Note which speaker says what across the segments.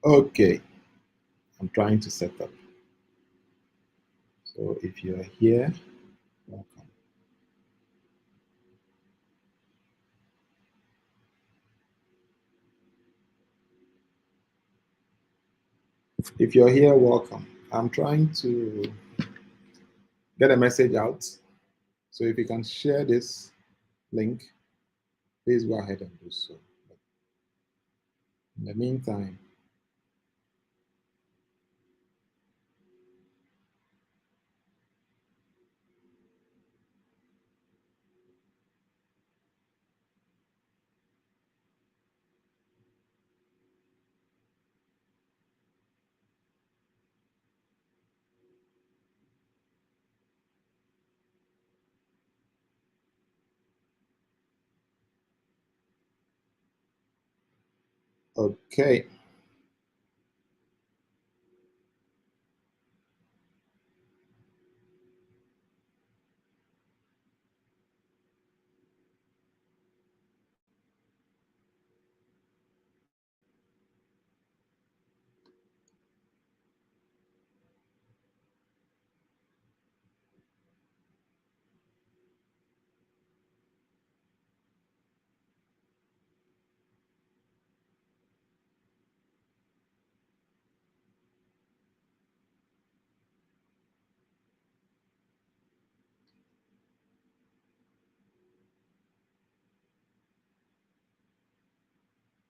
Speaker 1: Okay, I'm trying to set up. So if you're here, welcome. If you're here, welcome. I'm trying to get a message out. So if you can share this link, please go ahead and do so. In the meantime, okay.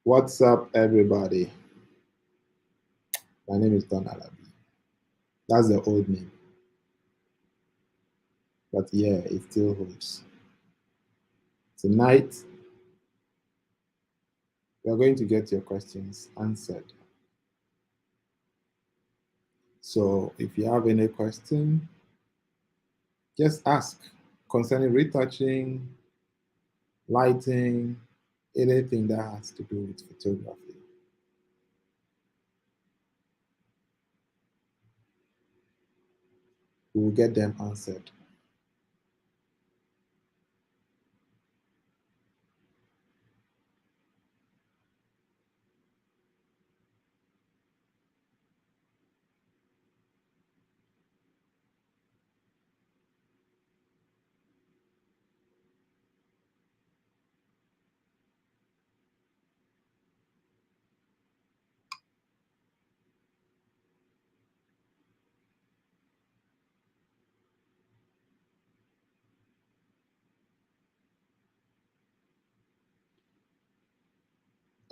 Speaker 1: What's up, everybody? My name is Don Alabi. That's the old name. But yeah, it still holds. Tonight, we are going to get your questions answered. So if you have any question, just ask concerning retouching, lighting, anything that has to do with photography. We will get them answered.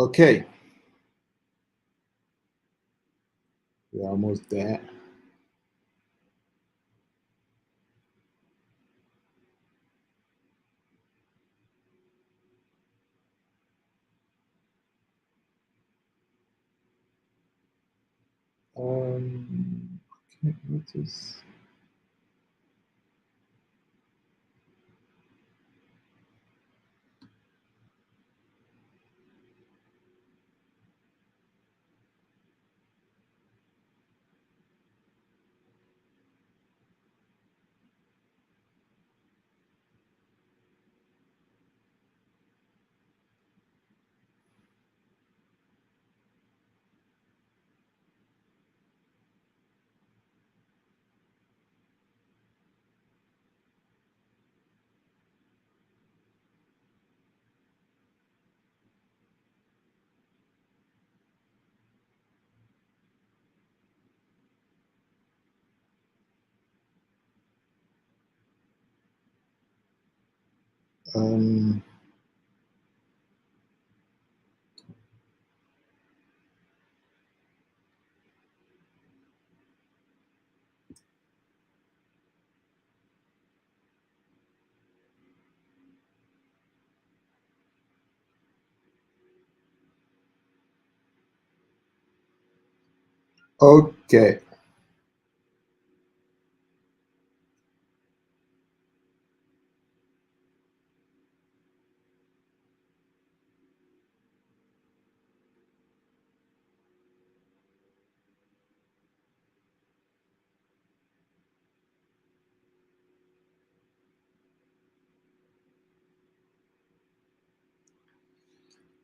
Speaker 1: Okay, we're almost there. Okay, notice. Okay.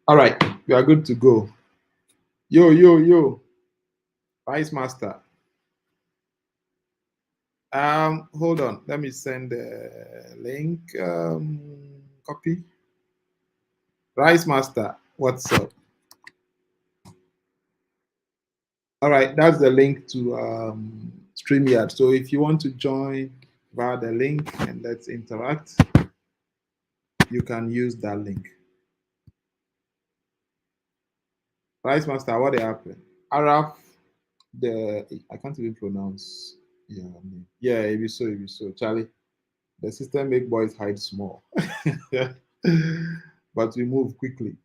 Speaker 1: All right, we are good to go. Yo, yo, yo. Rice Master. Hold on. Let me send the link. Copy. Rice Master, what's up? All right, that's the link to StreamYard. So if you want to join via the link and let's interact, you can use that link. Rice Master, what happened? Araf, I can't even pronounce your name. Yeah, if you so. Charlie, the system make boys hide small. But we move quickly.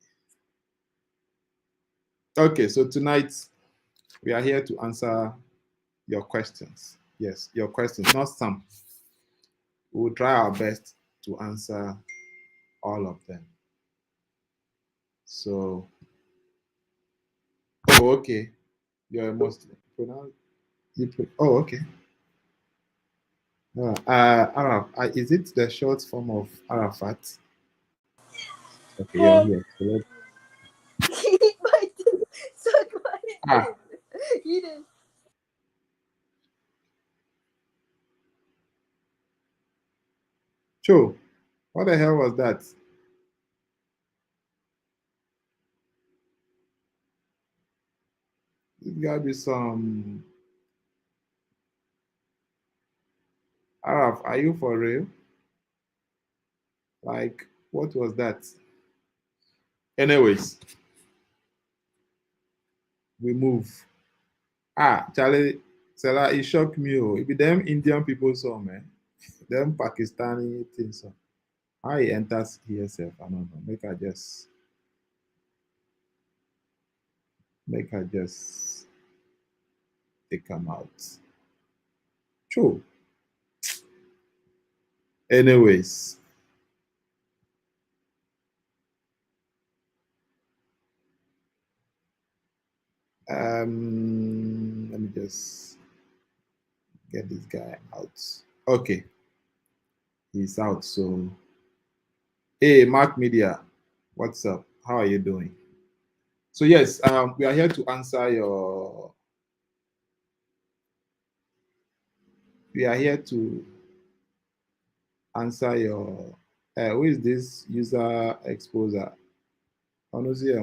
Speaker 1: Okay, so tonight we are here to answer your questions. Yes, your questions, not some. We will try our best to answer all of them. So, oh, okay. You're a Muslim. Oh, okay. Araf, is it the short form of Arafat? Okay, you're here. So ah, Cho, what the hell was that? There's gotta be some. Araf, are you for real? Like, what was that? Anyways, we move. Charlie, Salah, it shocked me. Oh, it be them Indian people saw, man. Them Pakistani things. So. How he enters here, self, I don't know. Make her just take him out. True. Anyways, let me just get this guy out. Okay, he's out. So, hey, Mark Media, what's up? How are you doing? So yes, we are here to answer your. We are here to answer your. Who is this user exposer? Honestly,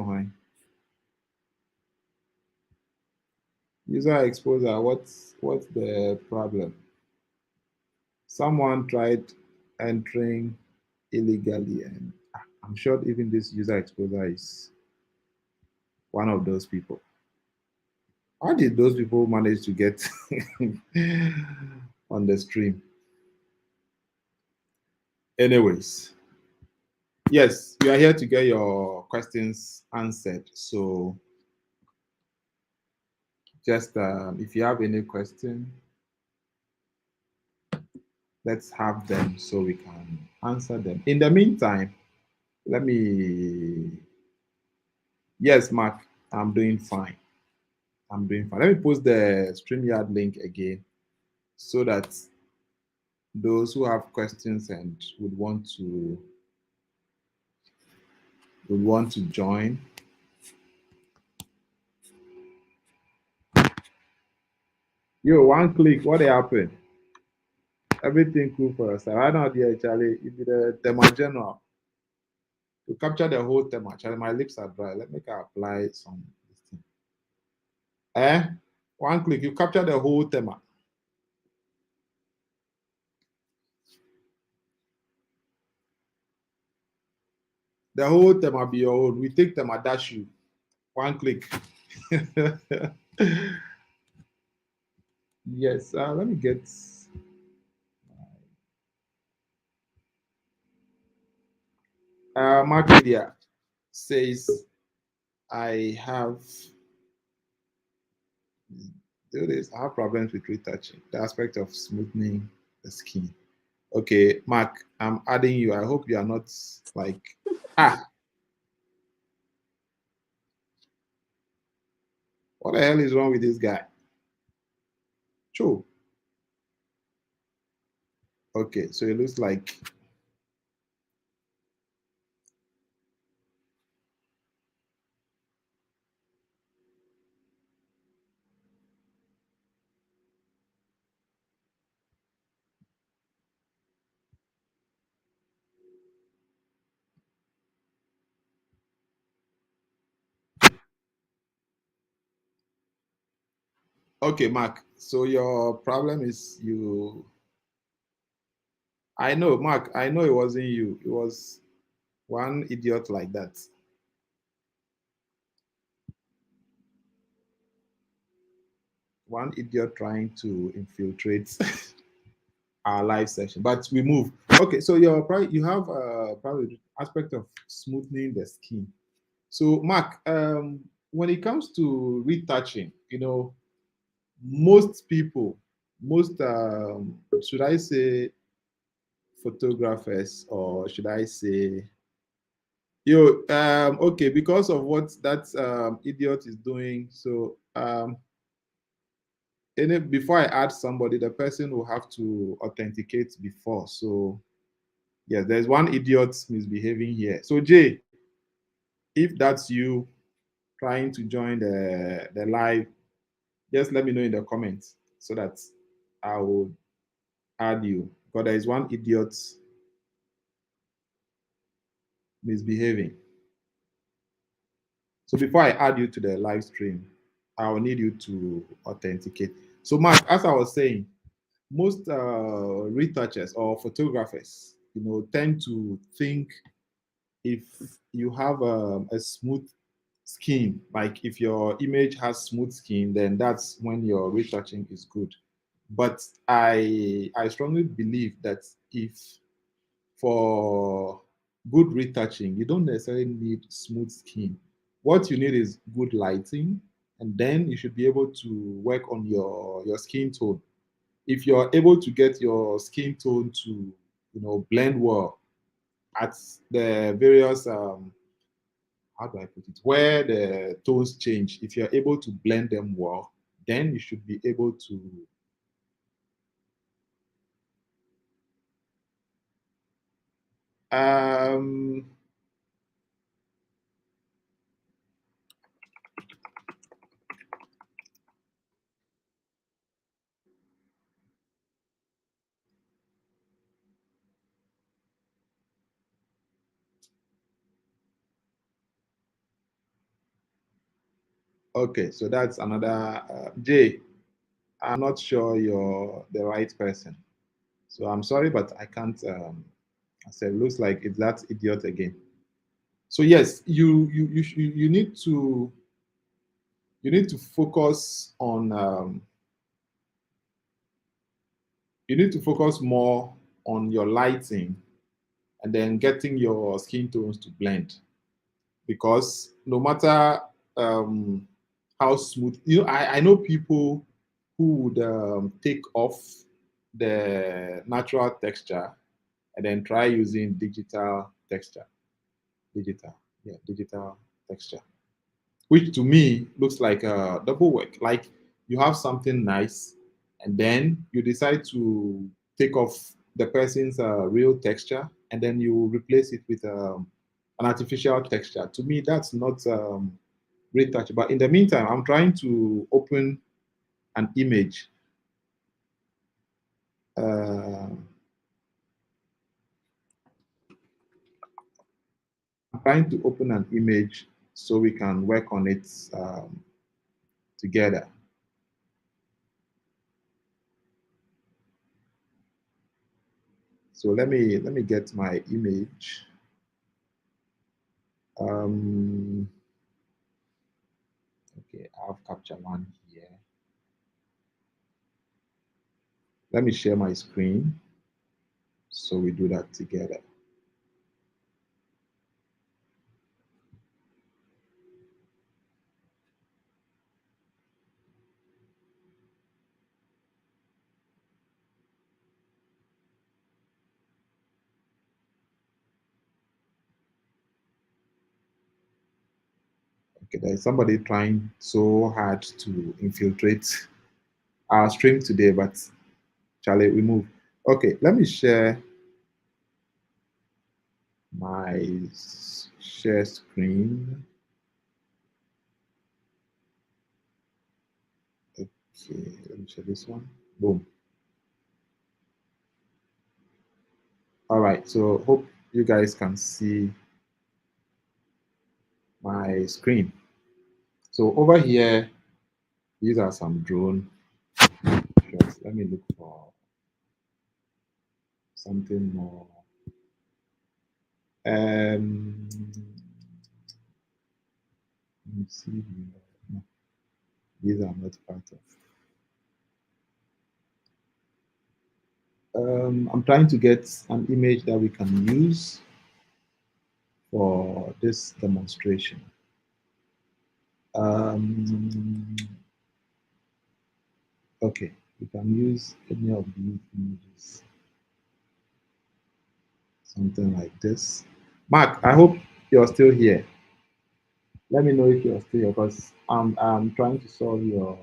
Speaker 1: user exposer. What's the problem? Someone tried entering illegally, and I'm sure even this user exposer is one of those people. How did those people manage to get on the stream? Anyways, yes, we are here to get your questions answered. So, just if you have any question, let's have them so we can answer them. In the meantime, let me. Yes, Mark, I'm doing fine. I'm doing fine. Let me post the StreamYard link again so that those who have questions and would want to join. Yo, one click, what happened? Everything cool for us. I know there, Charlie. It be the thema general. To capture the whole thema. Charlie, my lips are dry. Let me apply some. One click, you capture the whole thema. The whole thema be your own. We take thema dash you. One click. Yes, let me get. Mark Media says I have do this. I have problems with retouching, the aspect of smoothing the skin. Okay, Mark, I'm adding you. I hope you are not like what the hell is wrong with this guy? True. Okay, so it looks like Okay, Mark. So your problem is you. I know, Mark. I know it wasn't you. It was one idiot like that. One idiot trying to infiltrate our live session. But we move. Okay, so you have probably aspect of smoothing the skin. So Mark, when it comes to retouching, most people, most should I say photographers, or should I say okay, because of what that idiot is doing. So before I add somebody, the person will have to authenticate before. So yes, there's one idiot misbehaving here. So Jay, if that's you trying to join the live, just let me know in the comments so that I will add you. Because there is one idiot misbehaving. So before I add you to the live stream, I will need you to authenticate. So Mark, as I was saying, most retouchers or photographers, tend to think if you have a smooth skin, like if your image has smooth skin, then that's when your retouching is good. But I strongly believe that if for good retouching, you don't necessarily need smooth skin. What you need is good lighting, and then you should be able to work on your skin tone. If you're able to get your skin tone to blend well at the various how do I put it, where the tones change, if you're able to blend them well, then you should be able to um okay, so that's another Jay, I'm not sure you're the right person. So I'm sorry, but I can't. I said, looks like it's that idiot again. So yes, you need to focus on you need to focus more on your lighting and then getting your skin tones to blend, because no matter um, how smooth, I know people who would take off the natural texture and then try using digital texture, digital texture, which to me looks like a double work. Like you have something nice, and then you decide to take off the person's real texture, and then you replace it with an artificial texture. To me, that's not retouch. But in the meantime, I'm trying to open an image. Uh, I'm trying to open an image so we can work on it together. So let me get my image. Um, okay, I have CaptureOne here. Let me share my screen so we do that together. Okay, there's somebody trying so hard to infiltrate our stream today, but Charlie, we move. Okay, let me share my share screen. Okay, let me share this one. Boom. All right, so hope you guys can see my screen. So over here, these are some drone Let me look for something more. Let me see here. No, these are not part of. I'm trying to get an image that we can use for this demonstration. Okay, we can use any of these images. Something like this. Mark, I hope you're still here. Let me know if you're still here because I'm trying to solve your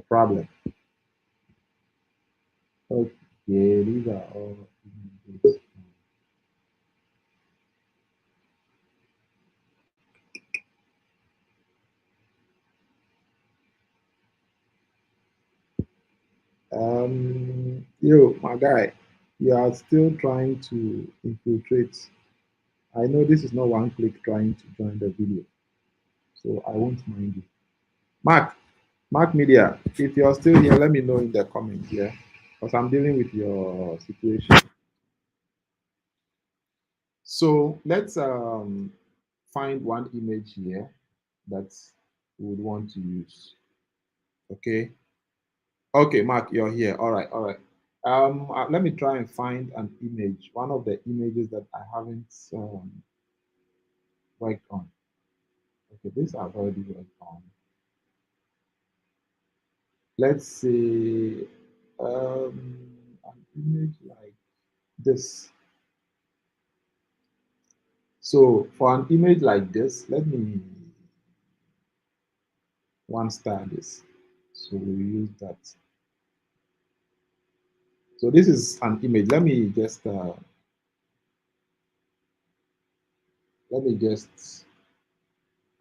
Speaker 1: problem. Okay, these are all images. Yo, my guy, you are still trying to infiltrate. I know this is not one click trying to join the video, so I won't mind you. Mark Media, if you're still here, let me know in the comments here, because I'm dealing with your situation. So let's find one image here that we would want to use. Okay. Okay, Mark, you're here. All right, all right. Let me try and find an image, one of the images that I haven't worked on. Okay, this I've already worked on. Let's say an image like this. So for an image like this, let me one star this. So we'll use that. So this is an image. Let me just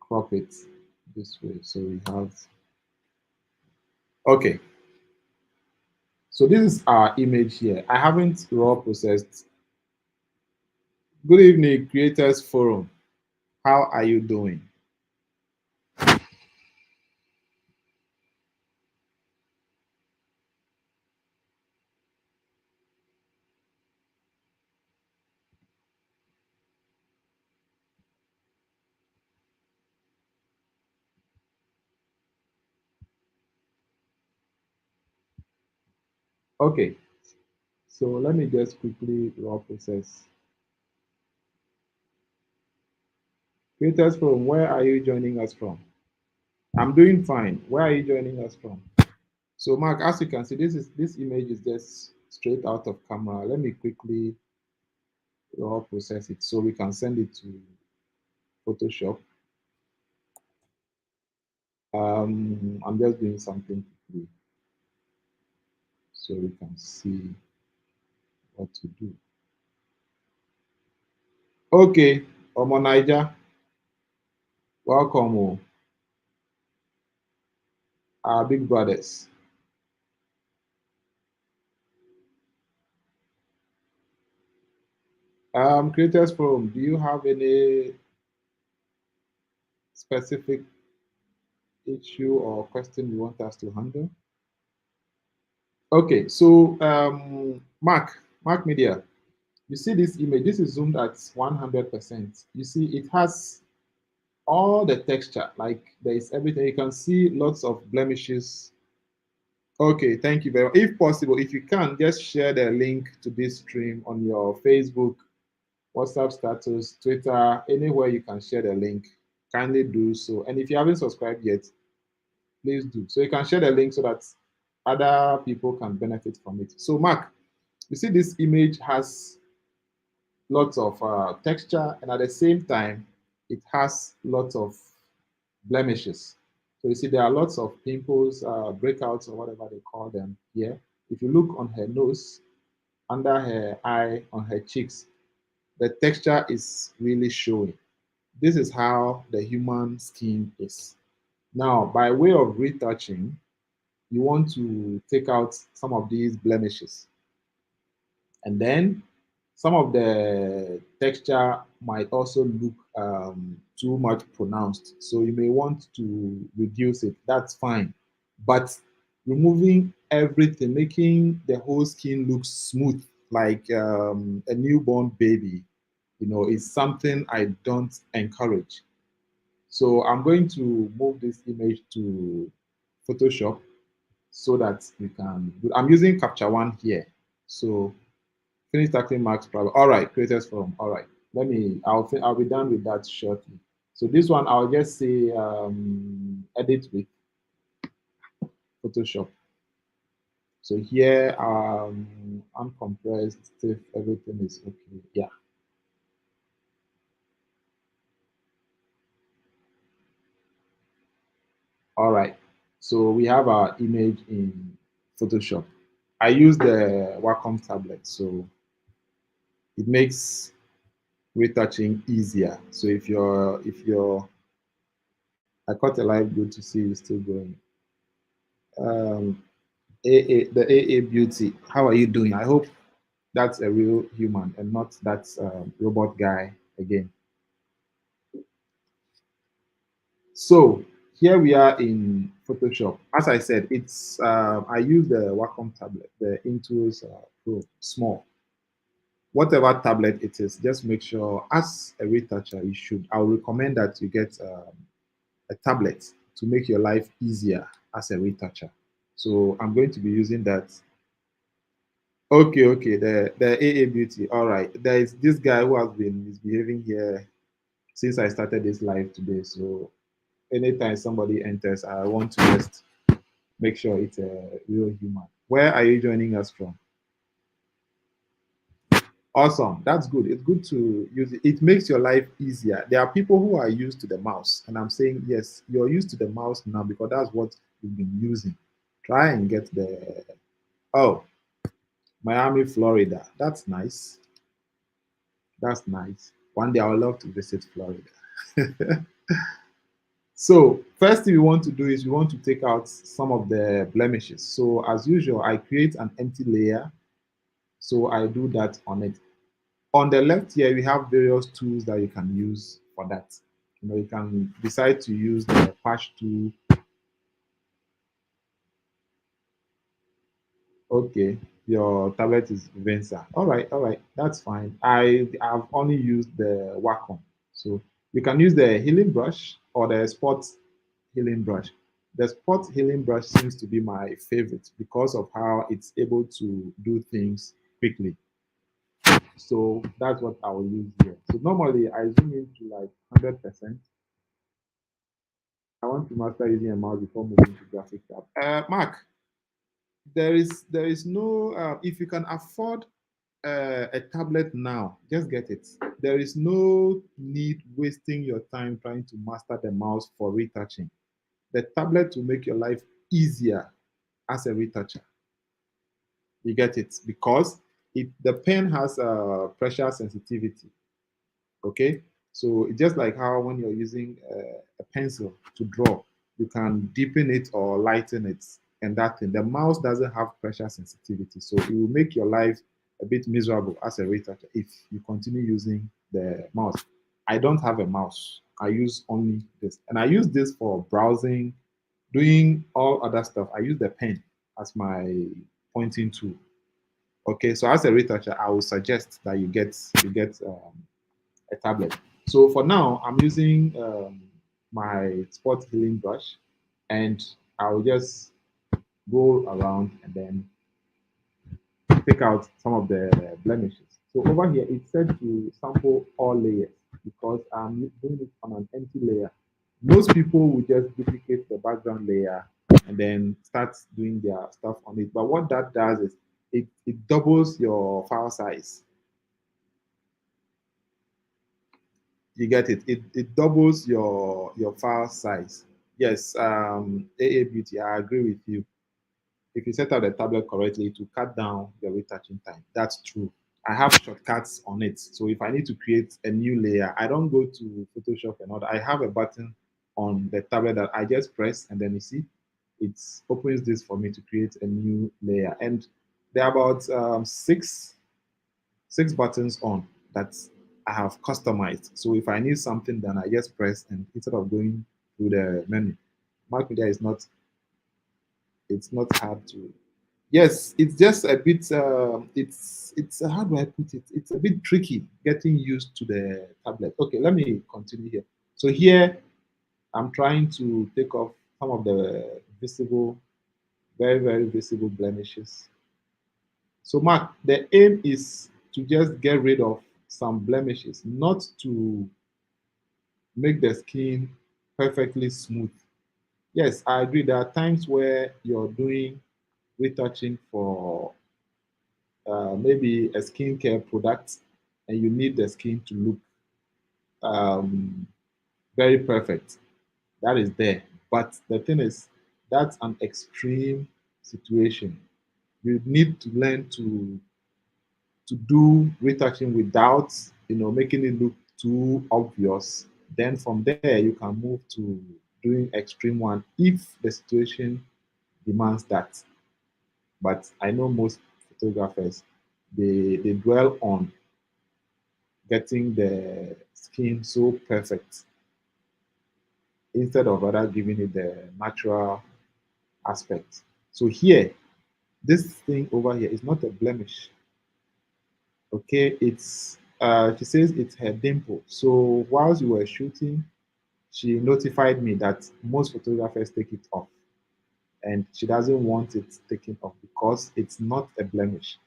Speaker 1: crop it this way. So we have, okay. So this is our image here. I haven't raw processed. Good evening, Creators Forum. How are you doing? Okay, so let me just quickly raw process. Creators Forum, where are you joining us from? I'm doing fine. Where are you joining us from? So Mark, as you can see, this image is just straight out of camera. Let me quickly raw process it so we can send it to Photoshop. I'm just doing something quickly so we can see what to do. Okay, Omo Naija, welcome, our big brothers. Creators Forum, do you have any specific issue or question you want us to handle? Okay, so Mark Media, you see this image, this is zoomed at 100%. You see it has all the texture, like there is everything. You can see lots of blemishes. Okay, thank you very much. If possible, if you can, just share the link to this stream on your Facebook, WhatsApp status, Twitter, anywhere you can share the link. Kindly do so. And if you haven't subscribed yet, please do. So you can share the link so that other people can benefit from it. So Mark, you see this image has lots of texture, and at the same time, it has lots of blemishes. So you see there are lots of pimples, breakouts, or whatever they call them here. If you look on her nose, under her eye, on her cheeks, the texture is really showing. This is how the human skin is. Now, by way of retouching, you want to take out some of these blemishes. And then some of the texture might also look too much pronounced. So you may want to reduce it. That's fine. But removing everything, making the whole skin look smooth like a newborn baby, is something I don't encourage. So I'm going to move this image to Photoshop so that we can I'm using CaptureOne here. So finish tackling marks problem. All right, creators forum. All right. I'll be done with that shortly. So this one I'll just say edit with Photoshop. So here uncompressed if everything is okay. Yeah. All right. So we have our image in Photoshop. I use the Wacom tablet, so it makes retouching easier. So if you're I caught a live, good to see you still going. Um, the AA Beauty, how are you doing? I hope that's a real human and not that robot guy again. So here we are in Photoshop. As I said, I use the Wacom tablet, the Intuos Pro Small. Whatever tablet it is, just make sure as a retoucher, I would recommend that you get a tablet to make your life easier as a retoucher. So I'm going to be using that. Okay, okay, the AA Beauty. All right. There is this guy who has been misbehaving here since I started this live today. So anytime somebody enters, I want to just make sure it's a real human. Where are you joining us from? Awesome. That's good. It's good to use it. It makes your life easier. There are people who are used to the mouse, and I'm saying, yes, you're used to the mouse now because that's what you've been using. Try and get oh, Miami, Florida. That's nice. That's nice. One day I would love to visit Florida. So first thing we want to do is we want to take out some of the blemishes. So as usual, I create an empty layer. So I do that on it. On the left here, we have various tools that you can use for that. You can decide to use the patch tool. Okay, your tablet is Vensa. All right, that's fine. I have only used the Wacom. So you can use the healing brush or the spot healing brush. The spot healing brush seems to be my favorite because of how it's able to do things quickly. So that's what I will use here. So normally I zoom into like 100%. I want to master using a mouse before moving to graphic tab. Mark, there is no if you can afford a tablet now, just get it. There is no need wasting your time trying to master the mouse for retouching. The tablet will make your life easier as a retoucher. You get it because the pen has pressure sensitivity. Okay, so it's just like how when you're using a pencil to draw, you can deepen it or lighten it, and that thing. The mouse doesn't have pressure sensitivity, so it will make your life a bit miserable as a retoucher if you continue using the mouse. I don't have a mouse. I use only this, and I use this for browsing, doing all other stuff. I use the pen as my pointing tool. Okay, so as a retoucher, I would suggest that you get a tablet. So for now, I'm using my spot healing brush, and I'll just go around and then take out some of the blemishes. So over here, it said to sample all layers because I'm doing it on an empty layer. Most people will just duplicate the background layer and then start doing their stuff on it. But what that does is it doubles your file size. You get it. It doubles your file size. Yes, AA Beauty, I agree with you. If you set up the tablet correctly to cut down your retouching time, that's true. I have shortcuts on it. So if I need to create a new layer, I don't go to Photoshop and all that. I have a button on the tablet that I just press, and then you see it opens this for me to create a new layer. And there are about six buttons on that I have customized. So if I need something, then I just press, and instead of going through the menu, Mark Media is not. It's not hard to. Yes, it's just a bit. It's how do I put it? It's a bit tricky getting used to the tablet. Okay, let me continue here. So here I'm trying to take off some of the visible, very very visible blemishes. So Mark, the aim is to just get rid of some blemishes, not to make the skin perfectly smooth. Yes, I agree. There are times where you're doing retouching for maybe a skincare product and you need the skin to look um, very perfect. That is there. But the thing is, that's an extreme situation. You need to learn to do retouching without making it look too obvious. Then from there you can move to doing extreme one if the situation demands that. But I know most photographers they dwell on getting the skin so perfect instead of rather giving it the natural aspect. So here, this thing over here is not a blemish. Okay, it's she says it's her dimple. So whilst you were shooting, she notified me that most photographers take it off, and she doesn't want it taken off because it's not a blemish.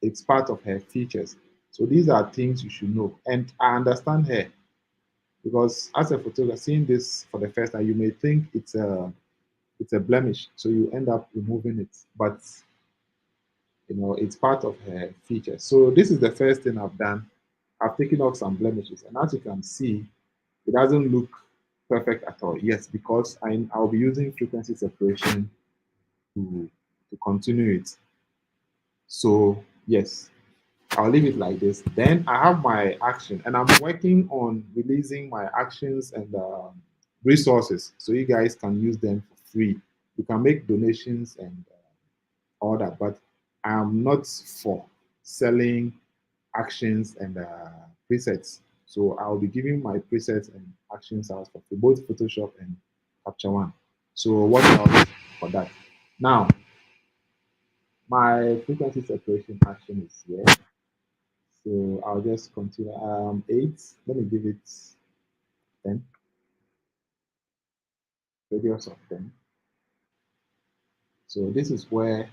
Speaker 1: It's part of her features. So these are things you should know. And I understand her because as a photographer, seeing this for the first time, you may think it's a blemish, so you end up removing it. But it's part of her features. So this is the first thing I've done. I've taken off some blemishes, and as you can see, it doesn't look perfect at all. Yes, because I'll be using frequency separation to continue it. So yes, I'll leave it like this. Then I have my action, and I'm working on releasing my actions and resources so you guys can use them for free. You can make donations and all that, but I'm not for selling actions and presets. So I'll be giving my presets and actions out for both Photoshop and CaptureOne. So watch out for that. Now, my frequency separation action is here. So I'll just continue. 8. Let me give it 10. Radius of 10. So this is where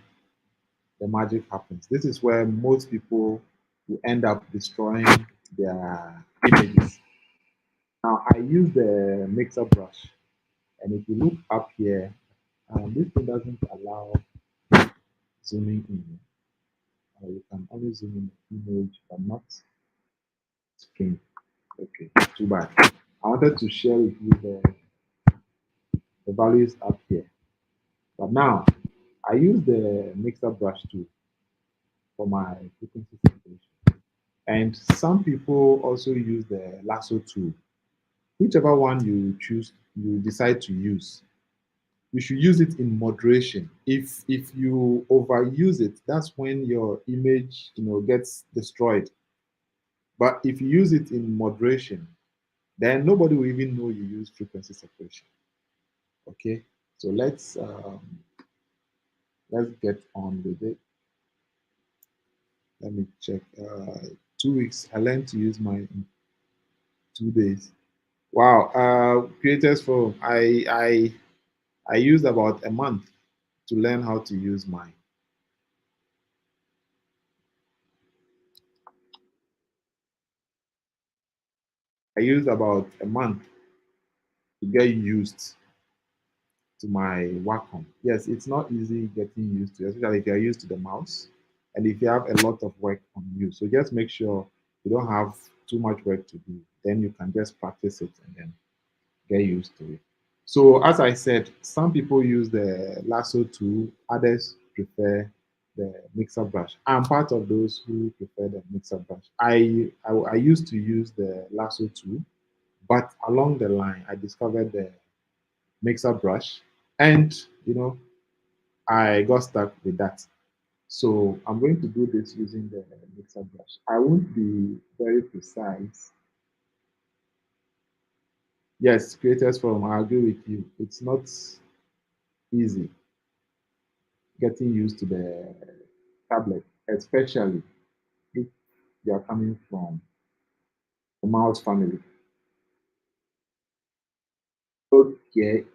Speaker 1: the magic happens. This is where most people will end up destroying their images. Now I use the mixer brush, and if you look up here, this thing doesn't allow zooming in. You can only zoom in the image, but not screen. Okay, too bad. I wanted to share with you the values up here. But now, I use the mixer brush tool for my frequency separation. And some people also use the lasso tool. Whichever one you decide to use, you should use it in moderation. If you overuse it, that's when your image gets destroyed. But if you use it in moderation, then nobody will even know you use frequency separation. Okay, so let's get on with it. Let me check. 2 weeks. I learned to use mine in 2 days. Wow. Creators Forum. I used about a month to learn how to use mine. I used about a month to get used to my Wacom. Yes, it's not easy getting used to, especially if you're used to the mouse and if you have a lot of work on you. So just make sure you don't have too much work to do. Then you can just practice it and then get used to it. So as I said, some people use the lasso tool, others prefer the mixer brush. I'm part of those who prefer the mixer brush. I used to use the lasso tool, but along the line, I discovered the mixer brush, and I got stuck with that. So I'm going to do this using the mixer brush. I won't be very precise. Yes, creators forum, I agree with you. It's not easy. getting used to the tablet, especially if you are coming from a mouse family. Okay,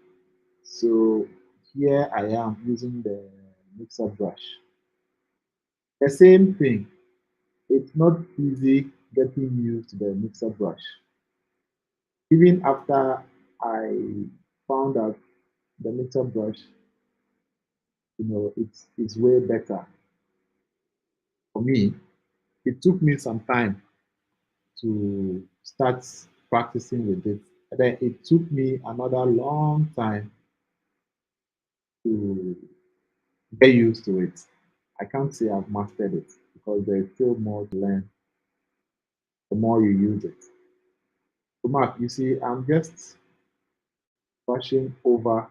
Speaker 1: so here I am using the mixer brush. The same thing, it's not easy getting used to the mixer brush. Even after I found out the mixer brush, it's way better for me. It took me some time to start practicing with it. And then it took me another long time to get used to it. I can't say I've mastered it because there's still more to learn the more you use it. So Mark, you see, I'm just brushing over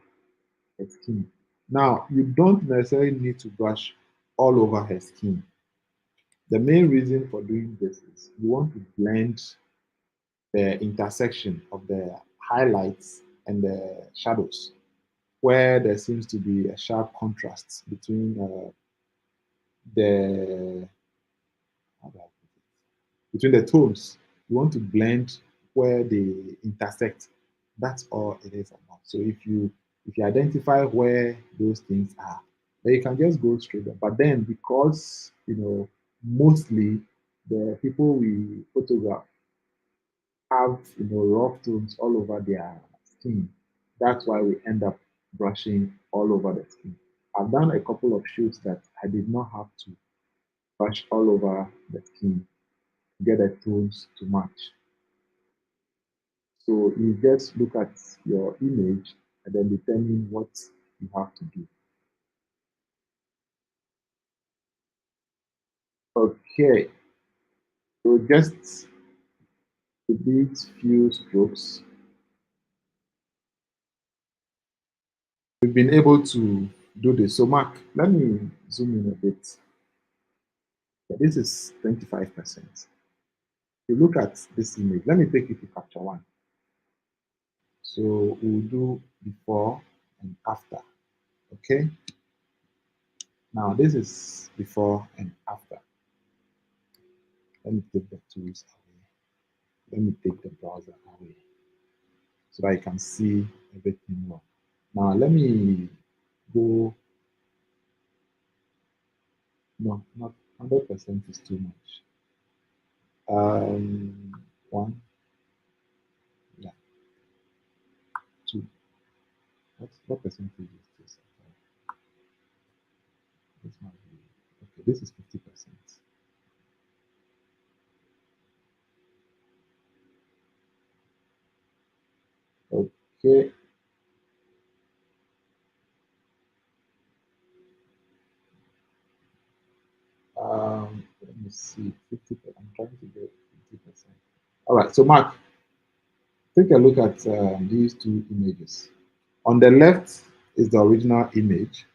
Speaker 1: her skin. Now, you don't necessarily need to brush all over her skin. The main reason for doing this is you want to blend the intersection of the highlights and the shadows, where there seems to be a sharp contrast between the between the tones. You want to blend where they intersect. That's all it is about. So if you identify where those things are, then you can just go straight there. But then because mostly the people we photograph have rough tones all over their skin, that's why we end up brushing all over the skin. I've done a couple of shoots that I did not have to brush all over the skin to get the tones to match. So you just look at your image and then determine what you have to do. Okay, so just with these few strokes, we've been able to do this. So Mark, let me zoom in a bit. This is 25%. You look at this image. Let me take you to CaptureOne. So we'll do before and after. Okay. Now this is before and after. Let me take the tools away. Let me take the browser away so that you can see everything well. Now let me go. No, not 100% is too much. One, yeah, two. What percentage is this? This might be okay. This is 50%. Okay. Let me see. 50. I'm trying to get 50%. All right. So Mark, take a look at these two images. On the left is the original image,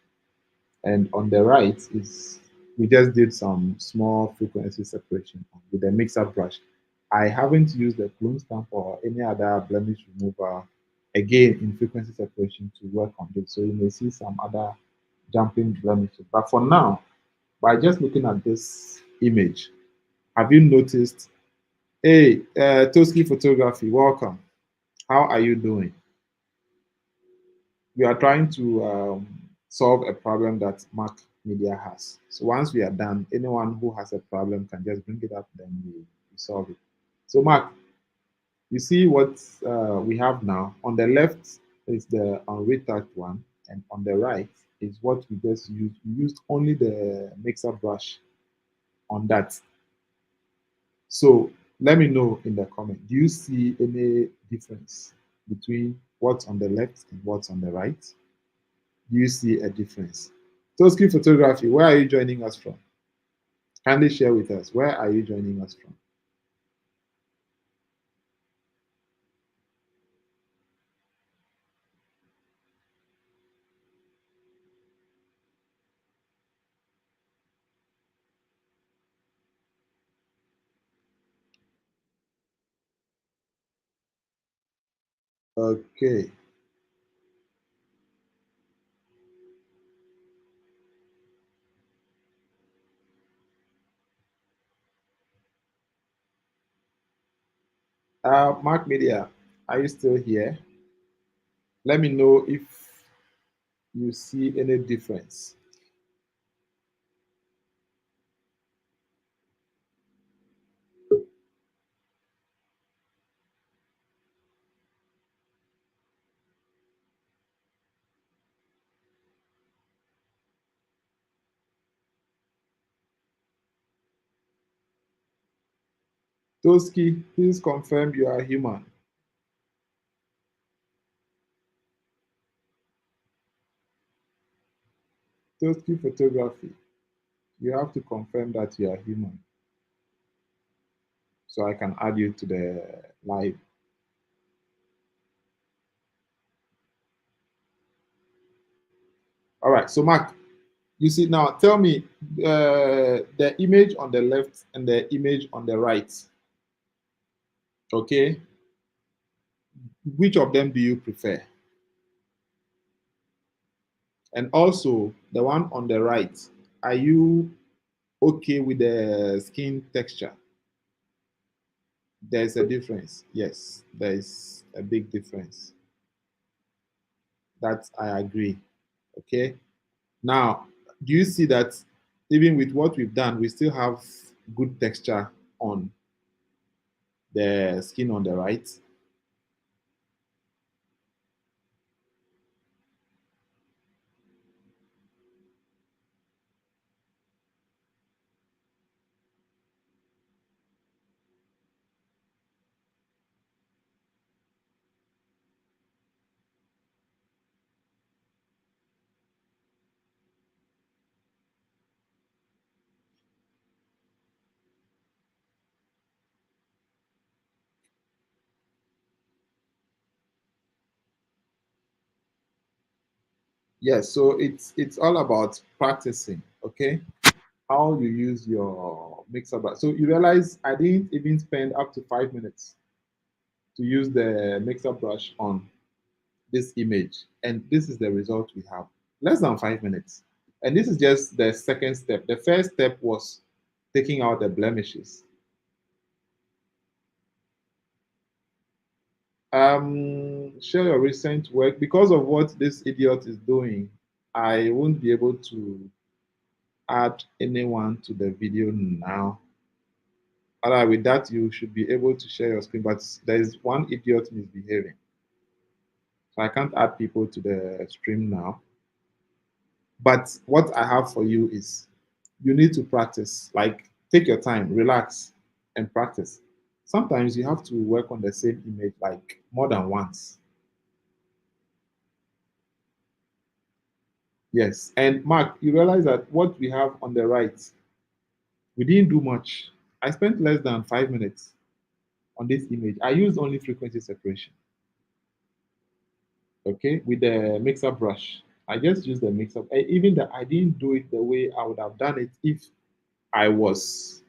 Speaker 1: and on the right is we just did some small frequency separation with the mixer brush. I haven't used the clone stamp or any other blemish remover again in frequency separation to work on this. So you may see some other jumping blemishes. But for now, by just looking at this image, have you noticed? Hey, Toski Photography, welcome. How are you doing? We are trying to solve a problem that Mac Media has. So once we are done, anyone who has a problem can just bring it up, then we solve it. So Mark, you see what we have now. On the left is the unretouched one, and on the right is what we just used. We used only the mixer brush on that. So let me know in the comment. Do you see any difference between what's on the left and what's on the right? Do you see a difference? Toski Photography, where are you joining us from? Kindly share with us. Where are you joining us from? Okay. Mark Media, are you still here? Let me know if you see any difference. Toski, please confirm you are human. Toski Photography, you have to confirm that you are human so I can add you to the live. All right, so Mark, you see now, tell me the image on the left and the image on the right, okay? Which of them do you prefer? And also, the one on the right, are you okay with the skin texture? There's a difference. Yes, there's a big difference. That I agree. Okay. Now, do you see that even with what we've done, we still have good texture on the skin on the right? Yes, so it's all about practicing, okay? How you use your mixer brush. So you realize I didn't even spend up to 5 minutes to use the mixer brush on this image, and this is the result we have. Less than 5 minutes. And this is just the second step. The first step was taking out the blemishes. Share your recent work. Because of what this idiot is doing, I won't be able to add anyone to the video now. All right, with that, you should be able to share your screen, but there is one idiot misbehaving. So I can't add people to the stream now. But what I have for you is you need to practice. Like, take your time, relax, and practice. Sometimes you have to work on the same image like more than once. Yes. And Mark, you realize that what we have on the right, we didn't do much. I spent less than 5 minutes on this image. I used only frequency separation. Okay, with the mixer brush. I just used the mixer. Even that I didn't do it the way I would have done it if I was,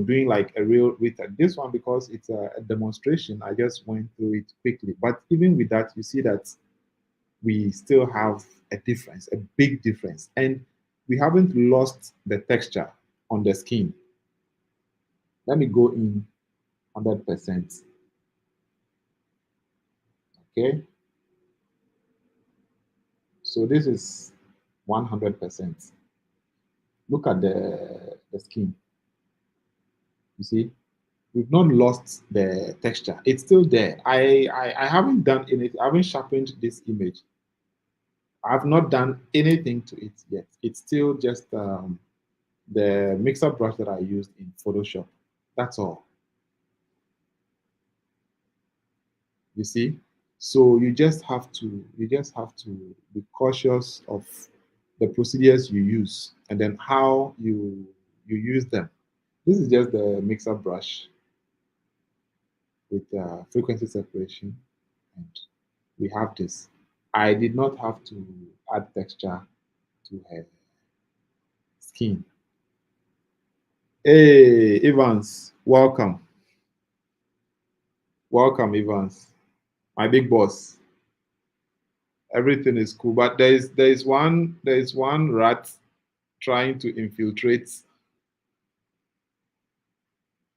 Speaker 1: doing like a real retouch. This one, because it's a demonstration, I just went through it quickly. But even with that, you see that we still have a difference, a big difference, and we haven't lost the texture on the skin. Let me go in 100%. Okay, so this is 100%. Look at the skin. You see, we've not lost the texture. It's still there. I haven't done anything. I haven't sharpened this image. I've not done anything to it yet. It's still just the mixer brush that I used in Photoshop. That's all. You see? So you just have to be cautious of the procedures you use and then how you use them. This is just the mixer brush with frequency separation, and we have this. I did not have to add texture to her skin. Hey, Evans, welcome. Welcome, Evans. My big boss. Everything is cool, but there is one rat trying to infiltrate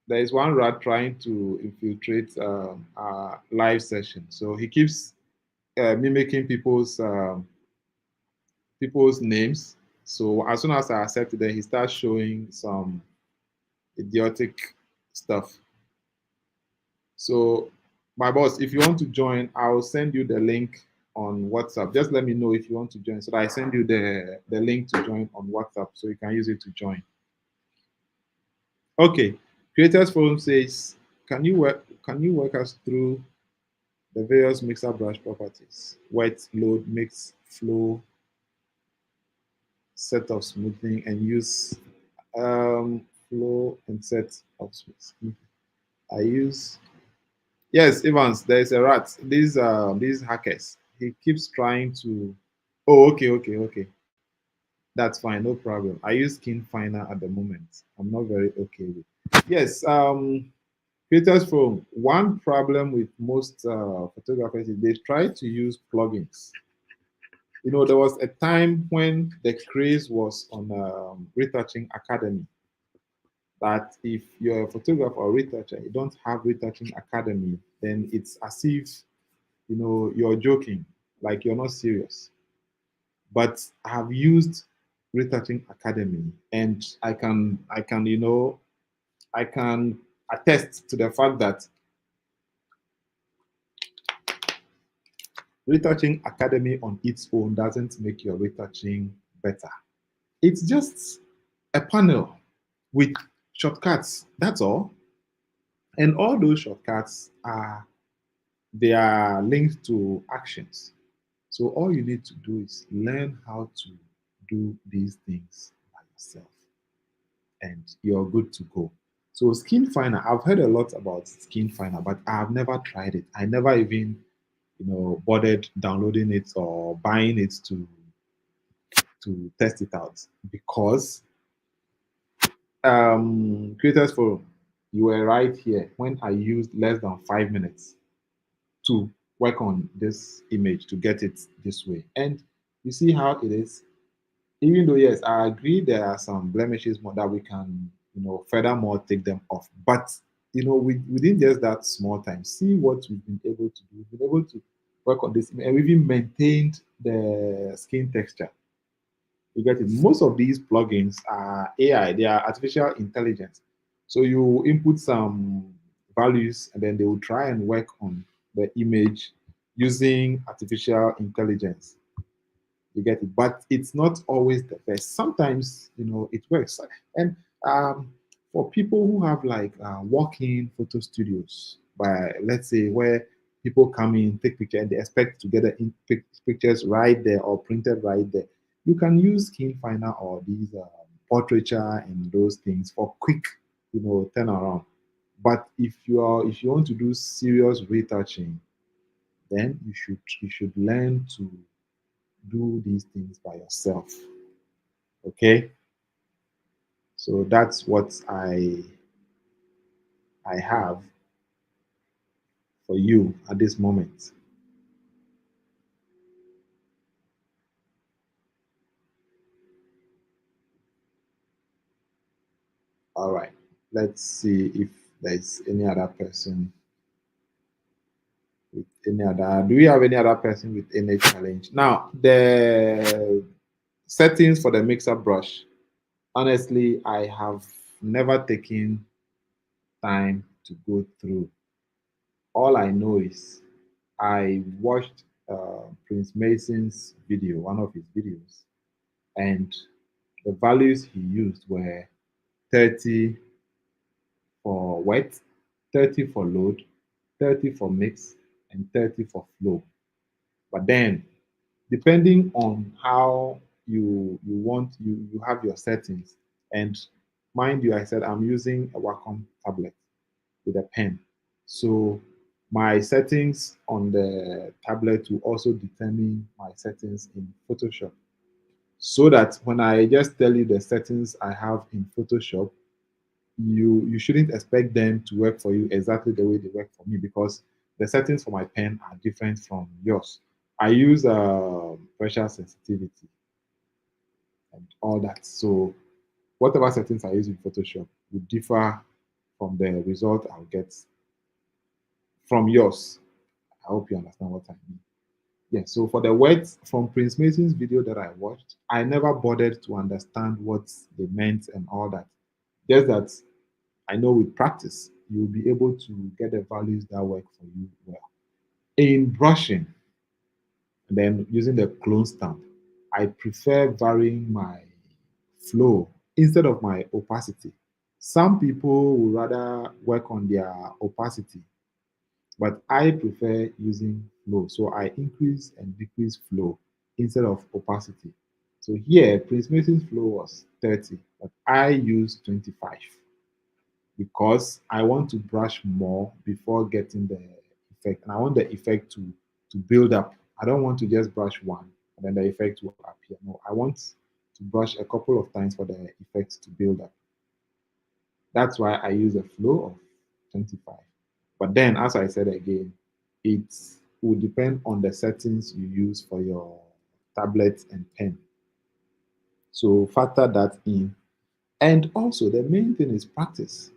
Speaker 1: there is one rat trying to infiltrate our live session. So he keeps mimicking people's names. So as soon as I accept it, then he starts showing some idiotic stuff. So my boss, if you want to join, I'll send you the link on WhatsApp. Just let me know if you want to join. So that I send you the link to join on WhatsApp so you can use it to join. Okay. Creators Forum says, can you walk us through the various mixer brush properties? Wet, load, mix, flow, set of smoothing, and use flow and set of smoothing. I use yes, Evans. There is a rat. These hackers. He keeps trying to. Oh, okay. That's fine, no problem. I use Skin Finder at the moment. I'm not very okay with. Yes, creators from one problem with most photographers is they try to use plugins. You know, there was a time when the craze was on Retouching Academy. That if you're a photographer or retoucher, you don't have Retouching Academy, then it's as if you're joking, like you're not serious. But I have used Retouching Academy, and I can attest to the fact that Retouching Academy on its own doesn't make your retouching better. It's just a panel with shortcuts. That's all. And all those shortcuts are linked to actions. So all you need to do is learn how to do these things by yourself, and you're good to go. So Skin Finder, I've heard a lot about Skin Finder, but I've never tried it. I never even, bothered downloading it or buying it to test it out because Creators Forum, you were right here when I used less than 5 minutes to work on this image to get it this way. And you see how it is. Even though, yes, I agree there are some blemishes more that we can, furthermore take them off. But, within just that small time, see what we've been able to do. We've been able to work on this, and we've even maintained the skin texture. You get it? Most of these plugins are AI, they are artificial intelligence. So you input some values, and then they will try and work on the image using artificial intelligence. You get it? But it's not always the best. Sometimes, it works. And for people who have like walk-in photo studios, by let's say where people come in, take picture, and they expect to get the pictures right there or printed right there, you can use Skin Finder or these portraiture and those things for quick, turnaround. But if you want to do serious retouching, then you should learn to do these things by yourself. Okay, so that's what I have for you at this moment. All right, let's see if there's any other person with any other. Do we have any other person with any challenge? Now, the settings for the mixer brush. Honestly, I have never taken time to go through. All I know is I watched Prince Mason's video, one of his videos, and the values he used were 30 for wet, 30 for load, 30 for mix, and 30 for flow. But then, depending on how you have your settings, and mind you, I said I'm using a Wacom tablet with a pen. So my settings on the tablet will also determine my settings in Photoshop. So that when I just tell you the settings I have in Photoshop, you shouldn't expect them to work for you exactly the way they work for me, because the settings for my pen are different from yours. I use pressure sensitivity and all that. So whatever settings I use in Photoshop would differ from the result I'll get from yours. I hope you understand what I mean. Yeah, so for the words from Prince Mason's video that I watched, I never bothered to understand what they meant and all that. Just that I know with practice, you'll be able to get the values that work for you well. In brushing, and then using the clone stamp, I prefer varying my flow instead of my opacity. Some people would rather work on their opacity, but I prefer using flow. So I increase and decrease flow instead of opacity. So here, Prince Mason's flow was 30, but I use 25 because I want to brush more before getting the effect. And I want the effect to build up. I don't want to just brush one and then the effect will appear. No, I want to brush a couple of times for the effect to build up. That's why I use a flow of 25. But then, as I said again, it will depend on the settings you use for your tablet and pen. So factor that in. And also, the main thing is practice.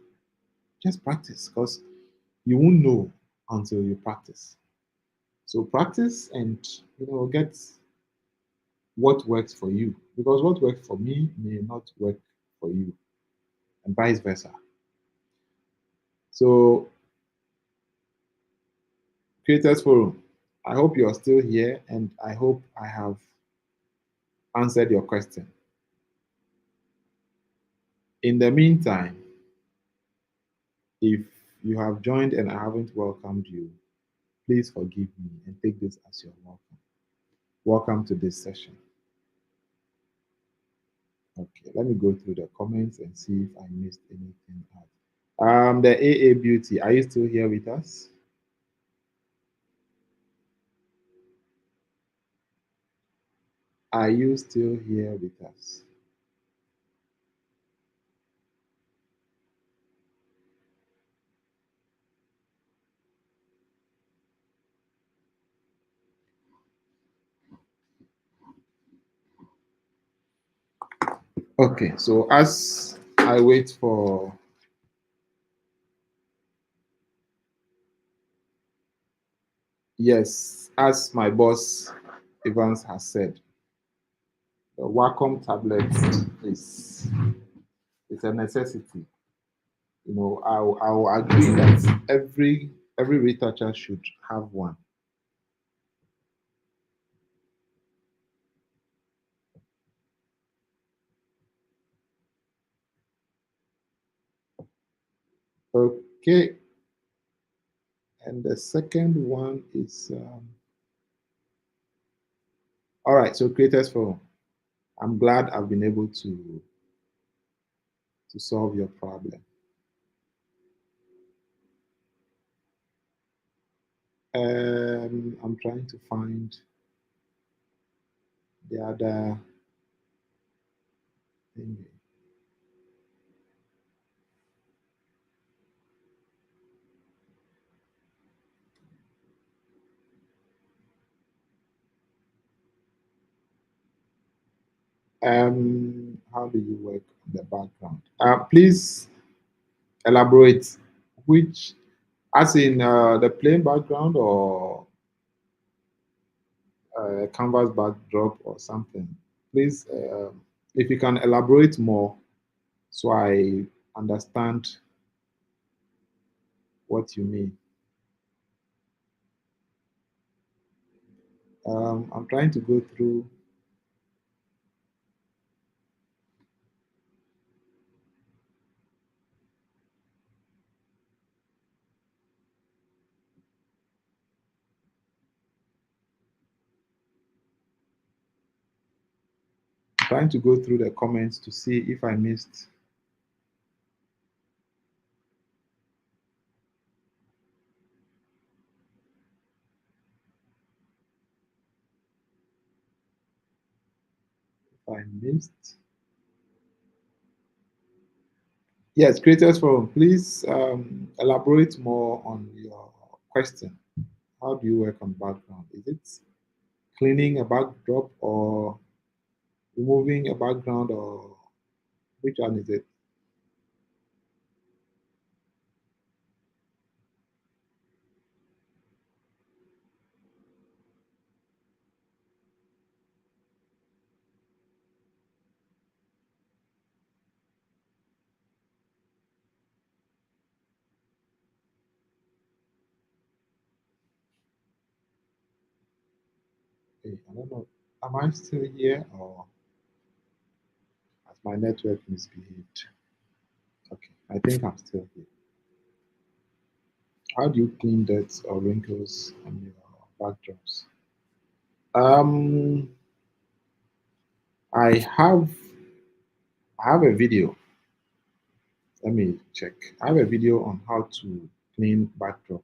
Speaker 1: Just practice because you won't know until you practice. So practice and get what works for you because what works for me may not work for you and vice versa. So Creators Forum, I hope you're still here and I hope I have answered your question. In the meantime, if you have joined and I haven't welcomed you, please forgive me and take this as your welcome. Welcome to this session. Okay, let me go through the comments and see if I missed anything out. The AA Beauty, are you still here with us? Are you still here with us? Okay, so as I wait for yes, as my boss Evans has said, the Wacom tablet is a necessity. I'll agree that every retoucher should have one. Okay, and the second one is all right. So Creators Forum, I'm glad I've been able to solve your problem. I'm trying to find the other thing. How do you work on the background? Please elaborate. Which, as in the plain background or canvas backdrop or something? Please, if you can elaborate more, so I understand what you mean. I'm trying to go through. Trying to go through the comments to see if I missed. If I missed. Yes, Creators Forum, please elaborate more on your question. How do you work on background? Is it cleaning a backdrop or removing a background or which one is it? Hey, I don't know. Am I still here or has my network misbehaved? Okay, I think I'm still here. How do you clean dirt or wrinkles on your backdrops? Um, I have I have a video. Let me check. I have a video on how to clean backdrop.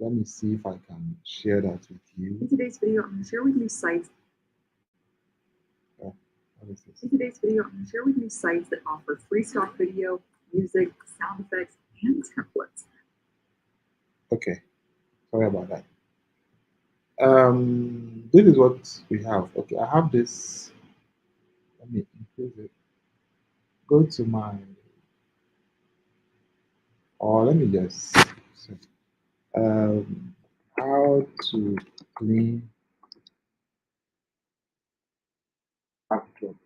Speaker 1: Let me see if I can share that with you.
Speaker 2: In today's video, I'm going to share with you sites.
Speaker 1: What is this?
Speaker 2: In today's video, I'm going to share with you sites that offer free stock video, music, sound effects, and templates.
Speaker 1: Okay, sorry about that. This is what we have. Okay, I have this. Let me increase it. Go to my, or let me just say, how to clean backdrop.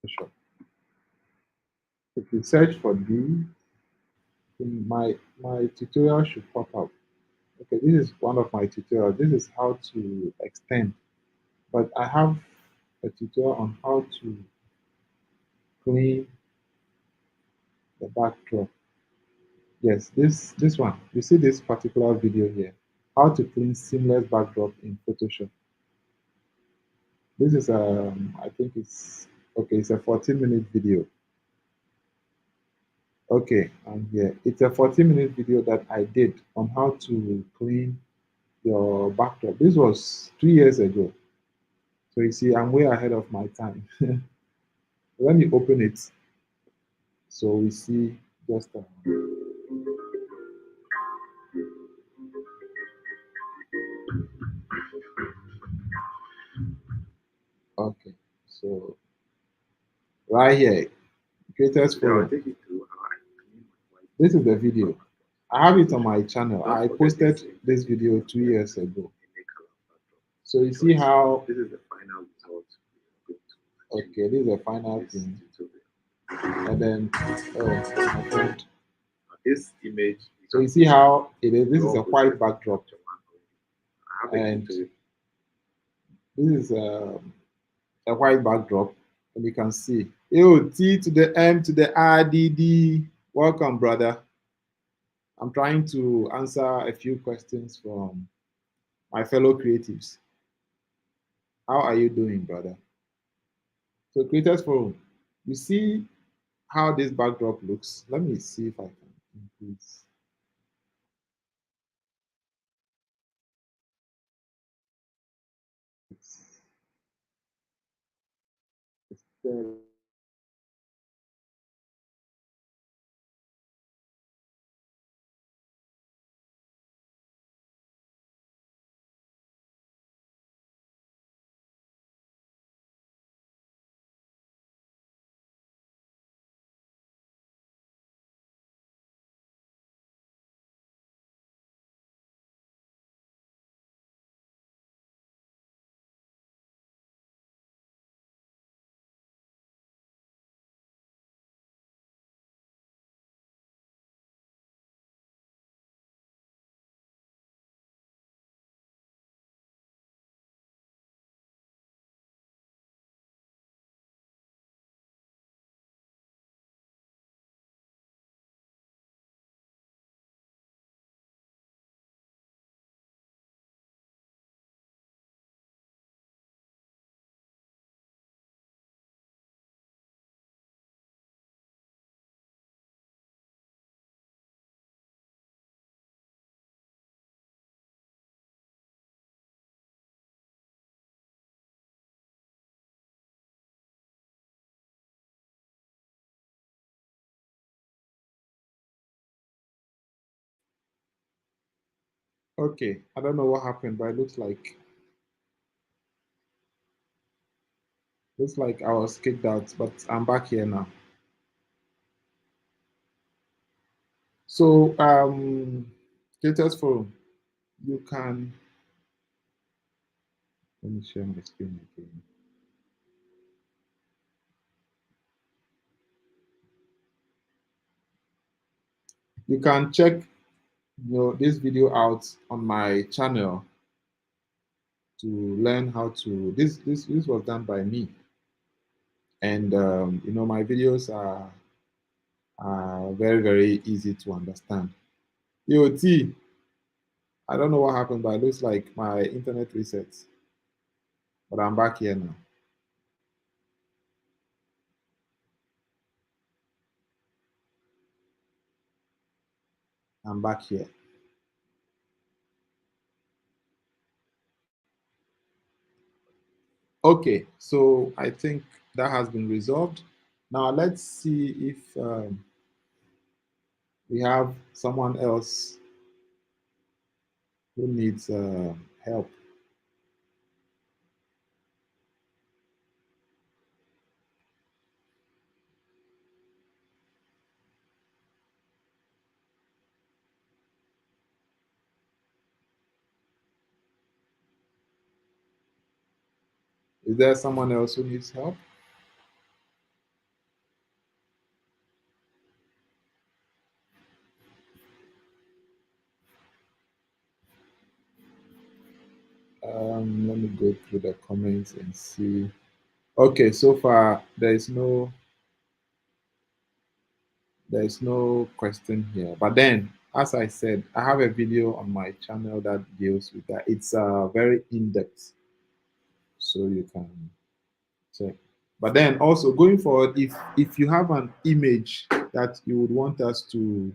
Speaker 1: Photoshop. If you search for these, my tutorial should pop up. Okay, this is one of my tutorials. This is how to extend, but I have a tutorial on how to clean the backdrop. Yes, this one. You see this particular video here. How to clean seamless backdrop in Photoshop. This is I think it's okay. It's a 14-minute video. Okay, and here it's a 14-minute video that I did on how to clean your backdrop. This was 3 years ago. So you see, I'm way ahead of my time. Let me open it so we see just okay. So right here, creators forum. This is the video. I have it on my channel. I posted this video 2 years ago. So you see how this is the final result. Okay, this is the final thing. And then my friend. This image. So you see how it is. This is a white backdrop. And this is a white backdrop. And you can see. Yo, T to the M to the RDD. Welcome, brother. I'm trying to answer a few questions from my fellow creatives. How are you doing, brother? So Creators Forum, you see how this backdrop looks? Let me see if I can increase. It's there. Okay, I don't know what happened, but it looks like I was kicked out, but I'm back here now. So Creators Forum, you can let me share my screen again. You can check this video out on my channel to learn how to. This was done by me, and my videos are very, very easy to understand. Yo, T, I don't know what happened, but it looks like my internet resets. But I'm back here now. I'm back here. Okay, so I think that has been resolved. Now let's see if we have someone else who needs help. Is there someone else who needs help? Let me go through the comments and see. Okay, so far there's no question here. But then, as I said, I have a video on my channel that deals with that. It's very in-depth, so you can check. But then also going forward, if you have an image that you would want us to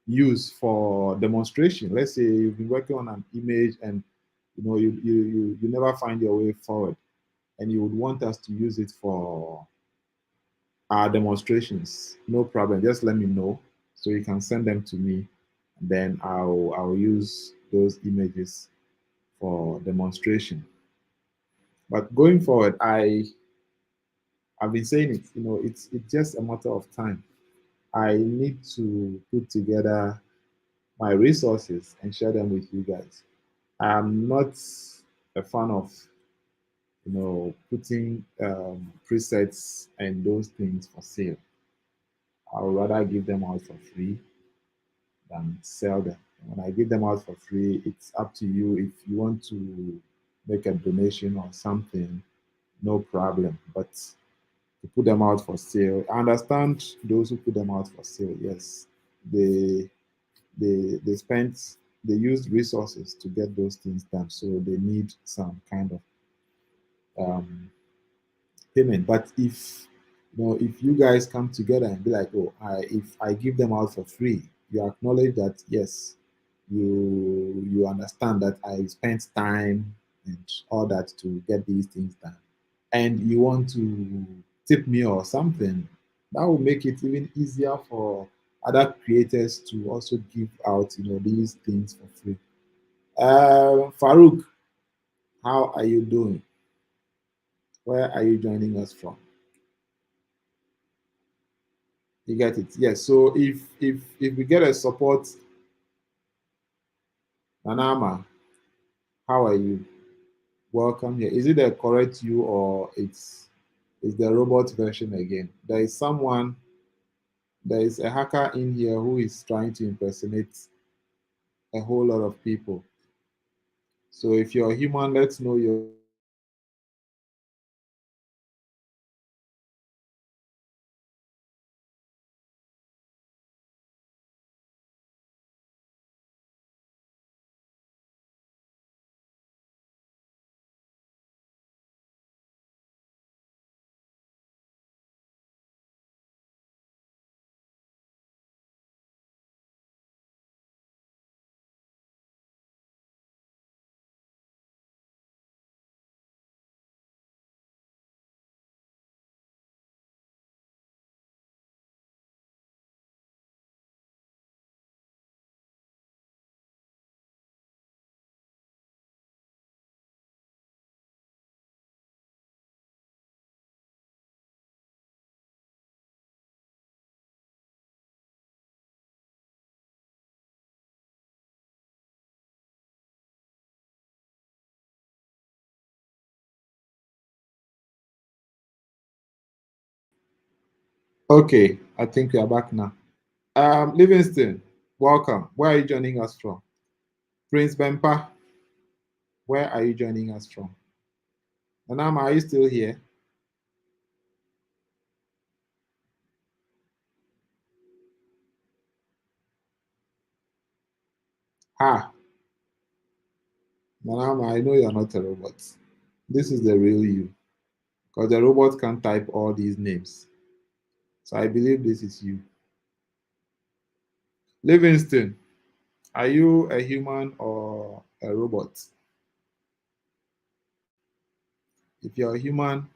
Speaker 1: use for demonstration, let's say you've been working on an image and you never find your way forward, and you would want us to use it for our demonstrations, no problem. Just let me know so you can send them to me, and then I'll use those images for demonstration. But going forward, I've been saying it. It's just a matter of time. I need to put together my resources and share them with you guys. I'm not a fan of putting presets and those things for sale. I would rather give them out for free than sell them. When I give them out for free, it's up to you. If you want to make a donation or something, no problem. But to put them out for sale, I understand those who put them out for sale. Yes, they spent they used resources to get those things done, so they need some kind of um, payment. But if you guys come together and be like, oh, if I give them out for free, you acknowledge that yes, you understand that I spent time and all that to get these things done, and you want to tip me or something, that will make it even easier for other creators to also give out these things for free. Farouk, how are you doing? Where are you joining us from? You get it? Yes. So if we get a support, Nanama, how are you? Welcome here. Is it the correct you or it's the robot version again? There is a hacker in here who is trying to impersonate a whole lot of people. So if you're human, let's know your. Okay, I think we are back now. Livingston, welcome. Where are you joining us from? Prince Bempa, where are you joining us from? Anam, are you still here? Ha, Manama, I know you're not a robot. This is the real you. Because the robot can't type all these names. So I believe this is you. Livingston, are you a human or a robot? If you're a human,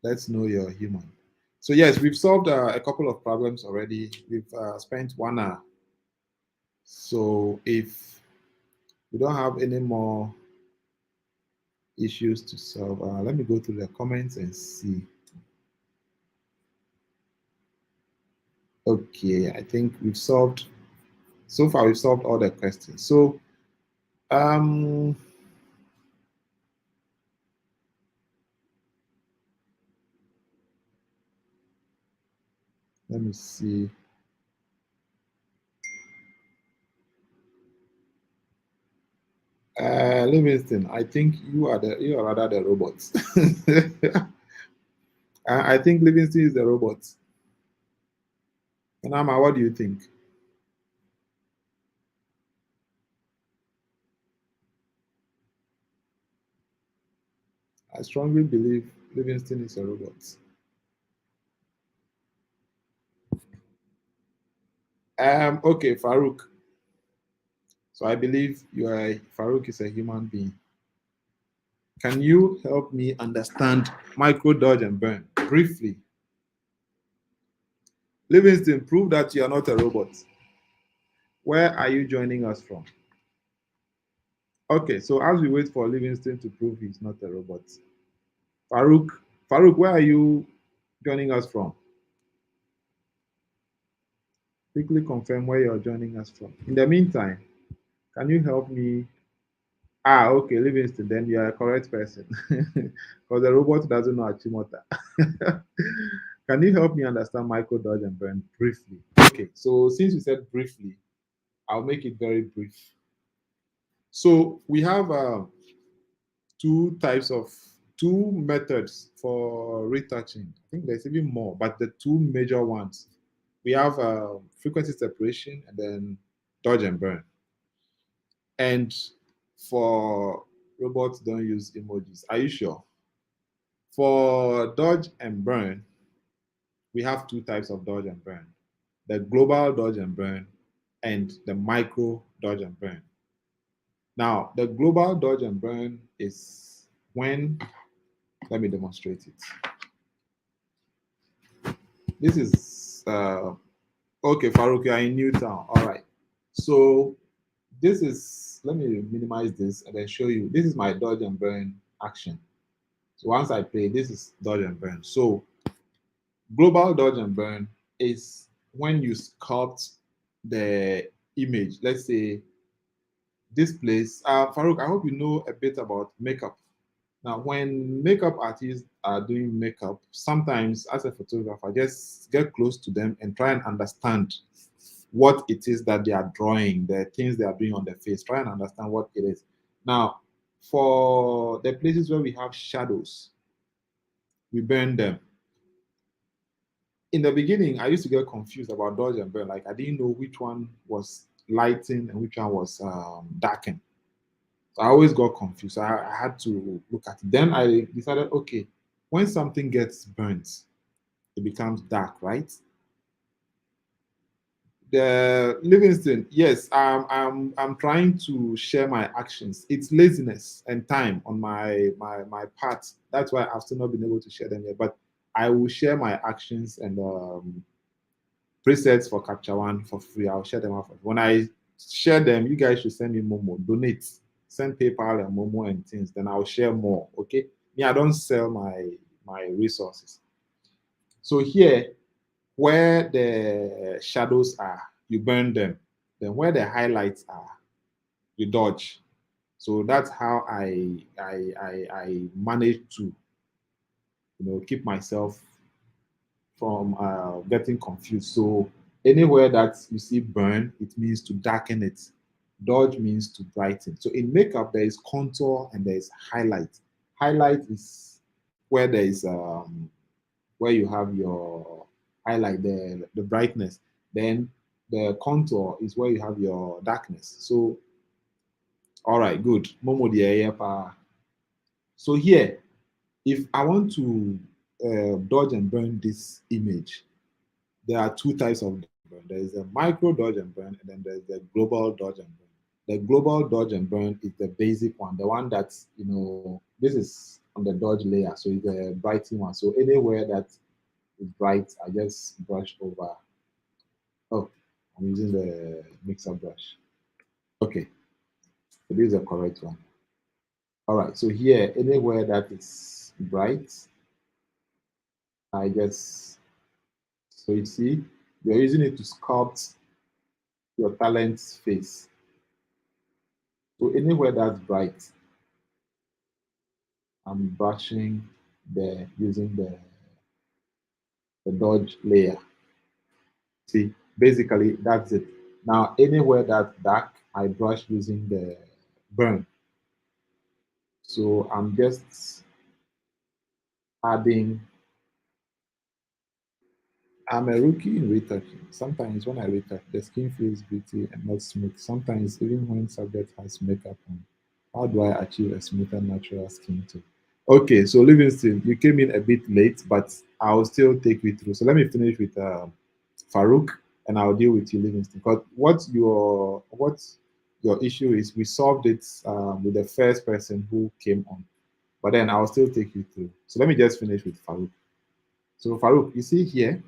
Speaker 1: let's know you're a human. So yes, we've solved a couple of problems already. We've spent 1 hour. So if we don't have any more issues to solve, let me go through the comments and see. Okay, I think so far we've solved all the questions. So um, let me see. Livingston, I think you are rather the robots. I think Livingston is the robot. Nama, what do you think? I strongly believe Livingston is a robot. Okay, Farouk. So I believe Farouk is a human being. Can you help me understand micro dodge and burn briefly? Livingston, prove that you are not a robot. Where are you joining us from? Okay, so as we wait for Livingston to prove he's not a robot, Farouk, where are you joining us from? Quickly confirm where you're joining us from. In the meantime, can you help me? Ah, okay, Livingston, then you are a correct person. Because the robot doesn't know Achimota. Can you help me understand micro dodge and burn briefly? Okay, so since you said briefly, I'll make it very brief. So we have two methods for retouching. I think there's even more, but the two major ones. We have frequency separation and then dodge and burn. And for robots, don't use emojis. Are you sure? For dodge and burn, we have two types of dodge and burn: the global dodge and burn and the micro dodge and burn. Now, the global dodge and burn is when, let me demonstrate it. This is, okay, Farouk, you are in Newtown. All right. So this is, let me minimize this and then show you. This is my dodge and burn action. So once I play, this is dodge and burn. So global dodge and burn is when you sculpt the image. Let's say this place. Farouk, I hope you know a bit about makeup. Now, when makeup artists are doing makeup, sometimes as a photographer, just get close to them and try and understand what it is that they are drawing, the things they are doing on their face. Try and understand what it is. Now, for the places where we have shadows, we burn them. In the beginning, I used to get confused about dodge and burn. Like I didn't know which one was lighting and which one was darkened. So I always got confused. So I had to look at it. Then I decided, okay, when something gets burnt, it becomes dark, right? The Livingston, yes, I'm trying to share my actions. It's laziness and time on my part. That's why I've still not been able to share them yet. But I will share my actions and presets for CaptureOne for free. I'll share them out. When I share them, you guys should send me Momo, donate, send PayPal and Momo and things. Then I'll share more. Okay. Me, I don't sell my resources. So here, where the shadows are, you burn them. Then where the highlights are, you dodge. So that's how I manage to keep myself from getting confused. So Anywhere that you see burn, it means to darken it. Dodge means to brighten. So in makeup, there is contour and there is highlight. Highlight is where there is where you have your highlight, the brightness. Then the contour is where you have your darkness. So all right, good. Momo So here, if I want to dodge and burn this image, there are two types of dodge and burn. There is a micro dodge and burn, and then there's the global dodge and burn. The global dodge and burn is the basic one, the one that's, this is on the dodge layer, so it's a brighting one. So anywhere that is bright, I just brush over. Oh, I'm using the mixer brush. Okay, so this is the correct one. All right, so here, anywhere that is bright, I just, so you see, you're using it to sculpt your talent's face. So anywhere that's bright, I'm brushing using the dodge layer. See, basically that's it. Now anywhere that's dark, I brush using the burn. So I'm just adding. I'm a rookie in retouching. Sometimes when I retouch, the skin feels gritty and not smooth. Sometimes even when subject has makeup on. How do I achieve a smoother, natural skin tone? Okay, so Livingston, you came in a bit late, but I'll still take you through. So let me finish with Farouk, and I'll deal with you, Livingston. Because what your issue is, we solved it with the first person who came on, but then I'll still take you through. So let me just finish with Farouk. So Farouk, you see here,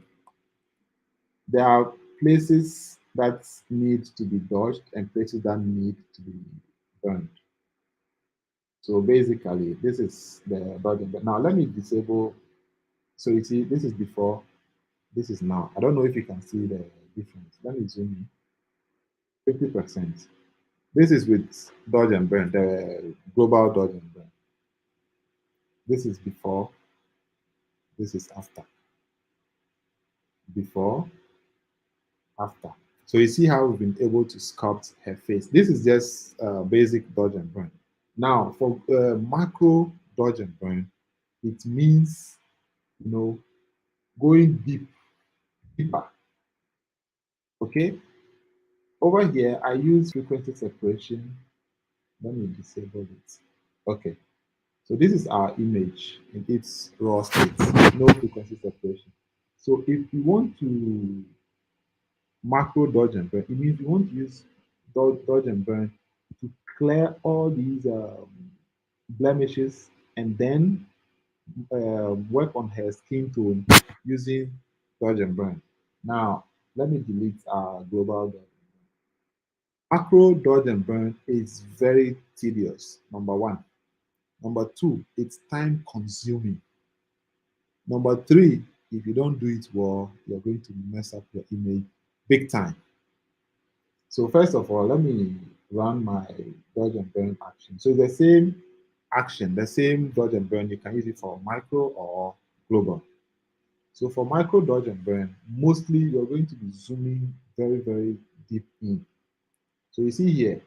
Speaker 1: there are places that need to be dodged and places that need to be burned. So basically, this is the dodging. But now let me disable. So you see, this is before, this is now. I don't know if you can see the difference. Let me zoom in. 50%. This is with dodge and burn, the global dodge and burn. This is before, this is after. Before, after. So you see how we've been able to sculpt her face. This is just basic dodge and burn. Now, for macro dodge and burn, it means, going deeper. Okay. Over here, I use frequency separation. Let me disable it. Okay. So this is our image in its raw state, no frequency separation. So if you want to macro dodge and burn, it means you want to use dodge and burn to clear all these blemishes and then work on her skin tone using dodge and burn. Now, let me delete our global dodge. Macro dodge and burn is very tedious, number one. Number two, it's time consuming. Number three, if you don't do it well, you're going to mess up your image big time. So first of all, let me run my dodge and burn action. So the same action, the same dodge and burn, you can use it for micro or global. So for micro dodge and burn, mostly you're going to be zooming very, very deep in. So you see here,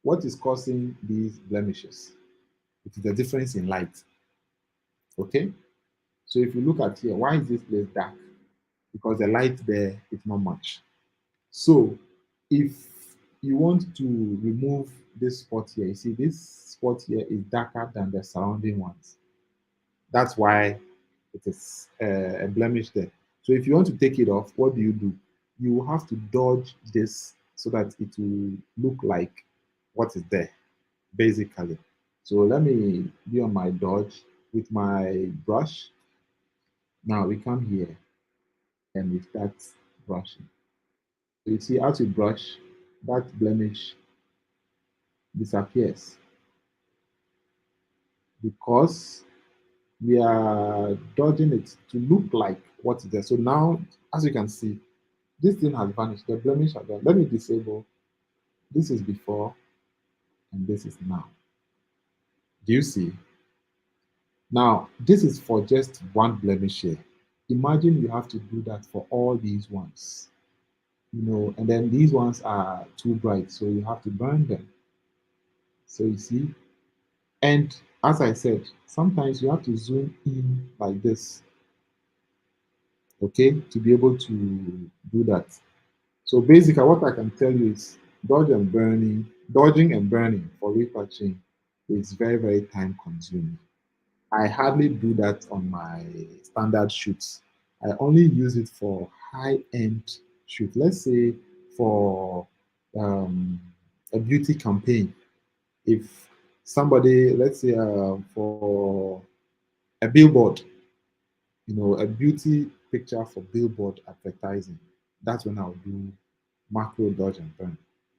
Speaker 1: what is causing these blemishes? It is the difference in light. Okay? So if you look at here, why is this place dark? Because the light there is not much. So if you want to remove this spot here, you see this spot here is darker than the surrounding ones. That's why it is a blemish there. So if you want to take it off, what do? You have to dodge this so that it will look like what is there, basically. So let me be on my dodge with my brush. Now we come here and we start brushing. So you see, as we brush, that blemish disappears because we are dodging it to look like what is there. So now, as you can see, this thing has vanished. The blemish has vanished. Let me disable. This is before and this is now. Do you see? Now, this is for just one blemish here. Imagine you have to do that for all these ones. and then these ones are too bright, so you have to burn them. So you see, and as I said, sometimes you have to zoom in like this, okay, to be able to do that. So basically, what I can tell you is dodging and burning for retouching is very, very time consuming. I hardly do that on my standard shoots. I only use it for high-end shoot. Let's say for um, a beauty campaign. If somebody, let's say for a billboard, a beauty picture for billboard advertising, that's when I'll do macro dodge and burn.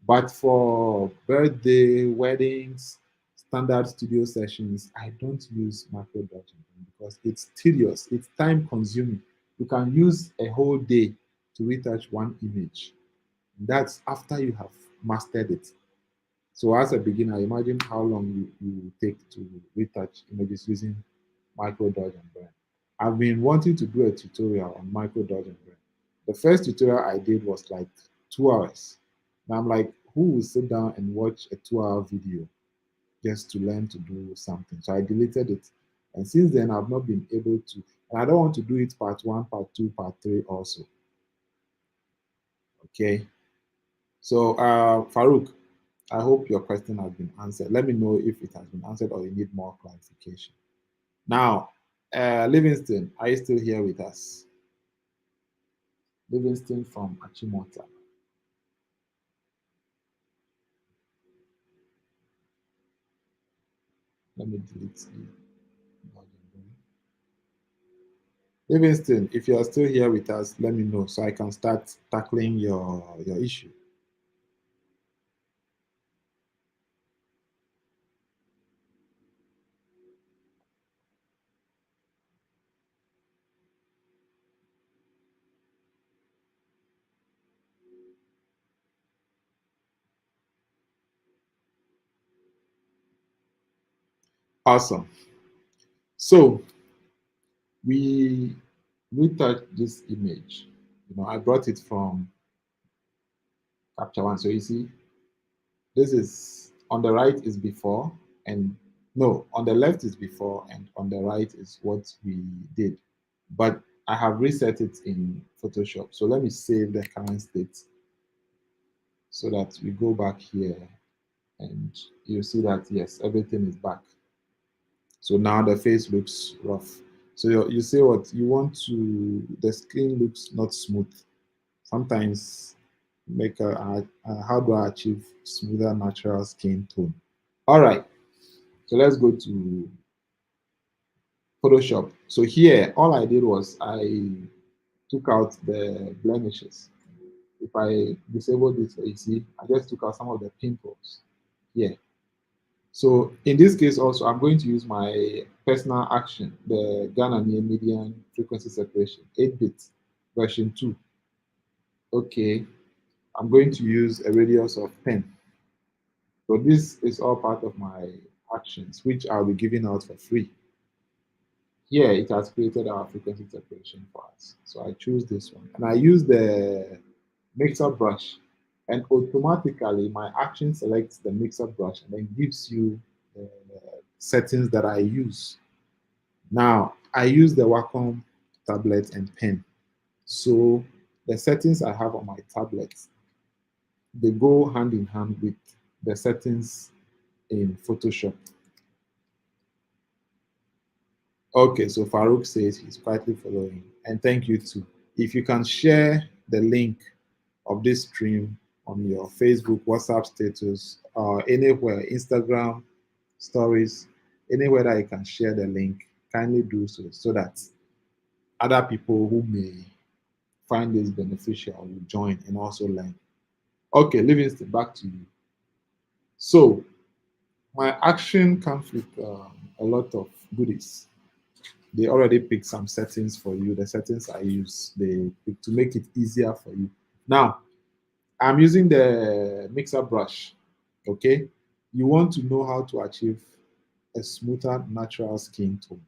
Speaker 1: But for birthday, weddings, standard studio sessions, I don't use macro dodge and burn because it's tedious, it's time consuming. You can use a whole day to retouch one image. That's after you have mastered it. So as a beginner, imagine how long you take to retouch images using micro dodge and burn. I've been wanting to do a tutorial on micro dodge and burn. The first tutorial I did was like 2 hours. And I'm like, who will sit down and watch a 2-hour video just to learn to do something? So I deleted it. And since then, I've not been able to. And I don't want to do it part one, part two, part three also. Okay. So, Farouk, I hope your question has been answered. Let me know if it has been answered or you need more clarification. Now, Livingston, are you still here with us? Livingston from Achimota. Let me delete the. Livingston, if you are still here with us, let me know so I can start tackling your issue. Awesome. So we retouched this image. I brought it from CaptureOne. So you see, this is on the right is before, and no, on the left is before, and on the right is what we did. But I have reset it in Photoshop. So let me save the current state so that we go back here and you see that yes, everything is back. So now the face looks rough. So you say what you want to, the skin looks not smooth. Sometimes how do I achieve smoother natural skin tone? All right, so let's go to Photoshop. So here, all I did was I took out the blemishes. If I disable this, you see, I just took out some of the pimples here. So in this case also, I'm going to use my personal action, the Ghanaian median frequency separation, 8-bit version 2. Okay, I'm going to use a radius of 10. So this is all part of my actions, which I'll be giving out for free. Here, it has created our frequency separation for us. So I choose this one. And I use the mixer brush. And automatically, my action selects the mixer brush and then gives you the settings that I use. Now, I use the Wacom tablet and pen. So the settings I have on my tablet, they go hand in hand with the settings in Photoshop. Okay, so Farouk says he's quietly following. And thank you too. If you can share the link of this stream on your Facebook, WhatsApp status, or anywhere, Instagram stories, anywhere that you can share the link, kindly do so that other people who may find this beneficial will join and also learn. Okay, Livingston, back to you. So my action comes with a lot of goodies. They already picked some settings for you. The settings I use, they pick to make it easier for you. Now, I'm using the mixer brush. Okay, you want to know how to achieve a smoother natural skin tone.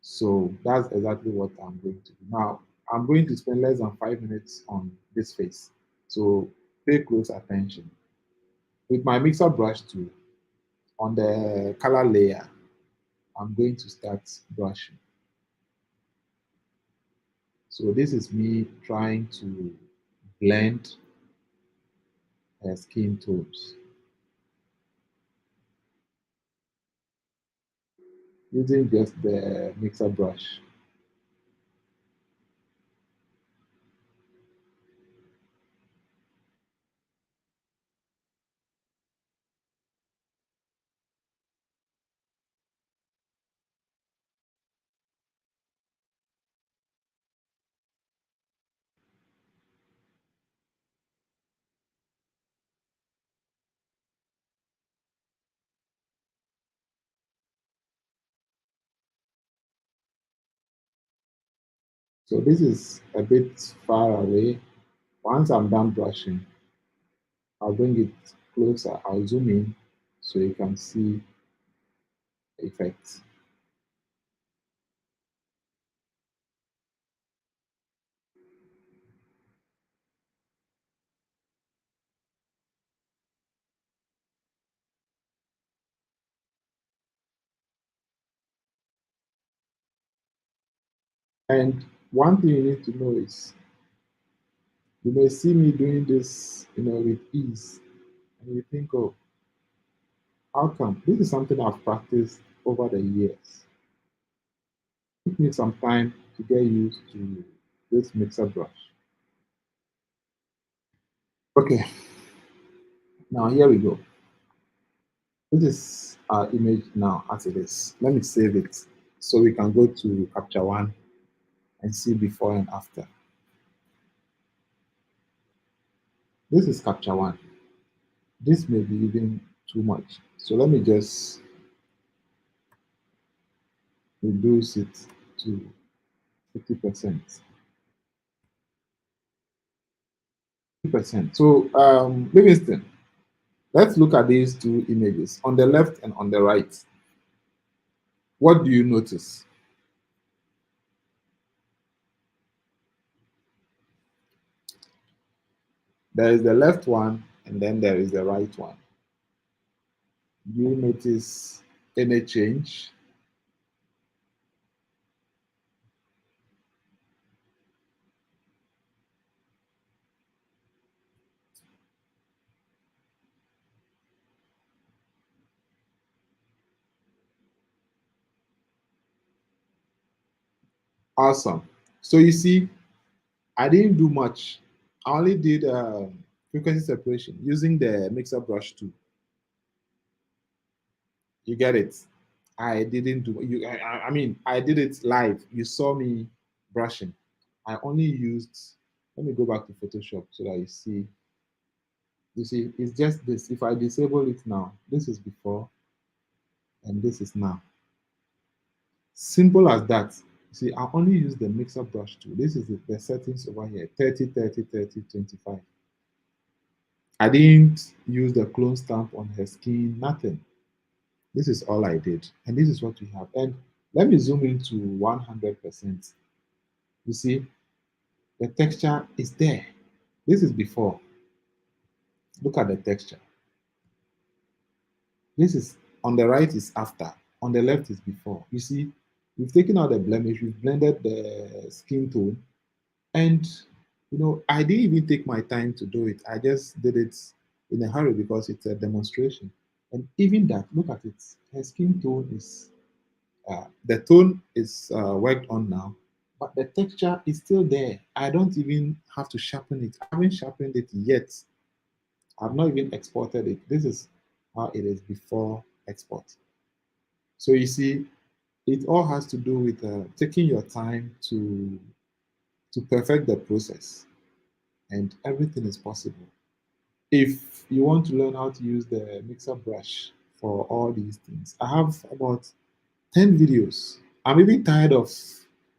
Speaker 1: So that's exactly what I'm going to do. Now, I'm going to spend less than 5 minutes on this face. So pay close attention. With my mixer brush tool, on the color layer, I'm going to start brushing. So this is me trying to blend skin tones using just the mixer brush. So this is a bit far away. Once I'm done brushing, I'll bring it closer. I'll zoom in so you can see the effects. And one thing you need to know is you may see me doing this, with ease, and you think, oh, how come? This is something I've practiced over the years. It took me some time to get used to this mixer brush. Okay, now here we go. This is our image now as it is. Let me save it so we can go to CaptureOne and see before and after. This is CaptureOne. This may be even too much. So let me just reduce it to 50%. 50%. So Livingston, let's look at these two images on the left and on the right. What do you notice? There is the left one and then there is the right one. Do you notice any change? Awesome. So you see, I didn't do much. I only did frequency separation using the mixer brush tool. You get it? I didn't do you. I mean, I did it live. You saw me brushing. I only used. Let me go back to Photoshop so that you see. You see, it's just this. If I disable it now, this is before, and this is now. Simple as that. See, I only use the mixer brush tool. This is the settings over here: 30, 30, 30, 25. I didn't use the clone stamp on her skin, nothing. This is all I did. And this is what we have. And let me zoom into 100%. You see, the texture is there. This is before. Look at the texture. This is on the right is after. On the left is before. You see, we've taken out the blemish, we've blended the skin tone. And, I didn't even take my time to do it. I just did it in a hurry because it's a demonstration. And even that, look at it. Her skin tone is, the tone is worked on now, but the texture is still there. I don't even have to sharpen it. I haven't sharpened it yet. I've not even exported it. This is how it is before export. So you see, it all has to do with taking your time to perfect the process, and everything is possible. If you want to learn how to use the mixer brush for all these things, I have about 10 videos. I'm even tired of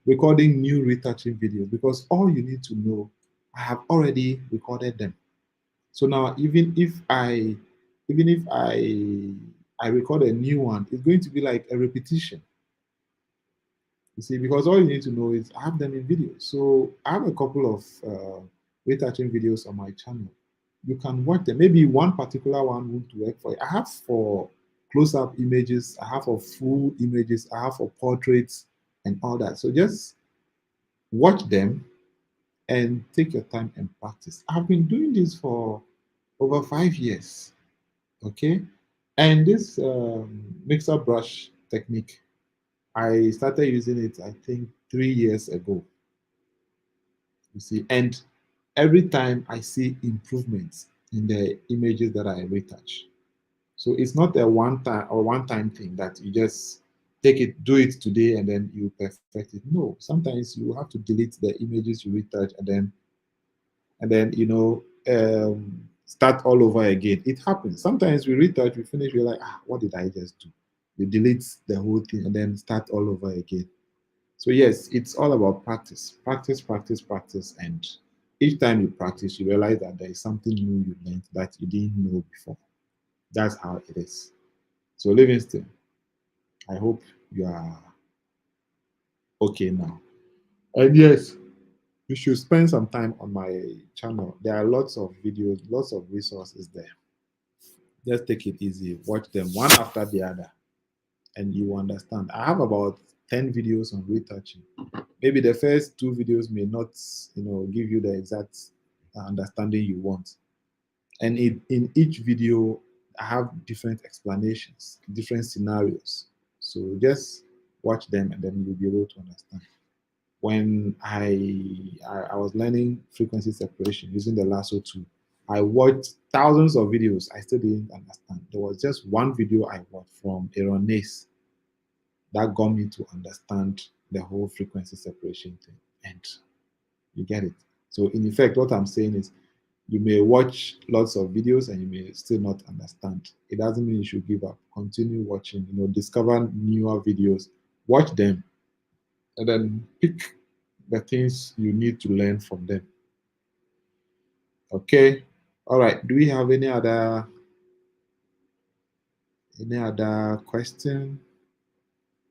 Speaker 1: recording new retouching videos because all you need to know, I have already recorded them. So now even if I record a new one, it's going to be like a repetition. You see, because all you need to know is I have them in video. So I have a couple of retouching videos on my channel. You can watch them. Maybe one particular one won't work for you. I have for close-up images, I have for full images, I have for portraits and all that. So just watch them and take your time and practice. I've been doing this for over 5 years. Okay. And this mixer brush technique, I started using it, I think, 3 years ago. You see, and every time I see improvements in the images that I retouch. So it's not a one-time thing that you just take it, do it today, and then you perfect it. No, sometimes you have to delete the images you retouch and then start all over again. It happens. Sometimes we retouch, we finish, we're like, what did I just do? You delete the whole thing and then start all over again. So yes, it's all about practice, practice, practice, practice, and each time you practice, you realize that there is something new you learned that you didn't know before. That's how it is. So Livingston, I hope you are okay now. And yes, you should spend some time on my channel. There are lots of videos, lots of resources there. Just take it easy, watch them one after the other, and you understand. I have about 10 videos on retouching. Maybe the first two videos may not, give you the exact understanding you want. And in each video, I have different explanations, different scenarios. So just watch them and then you'll be able to understand. When I was learning frequency separation using the lasso tool, I watched thousands of videos. I still didn't understand. There was just one video I watched from Aaron Nace that got me to understand the whole frequency separation thing. And you get it. So in effect, what I'm saying is you may watch lots of videos and you may still not understand. It doesn't mean you should give up. Continue watching, discover newer videos, watch them, and then pick the things you need to learn from them. Okay. All right. Do we have any other question?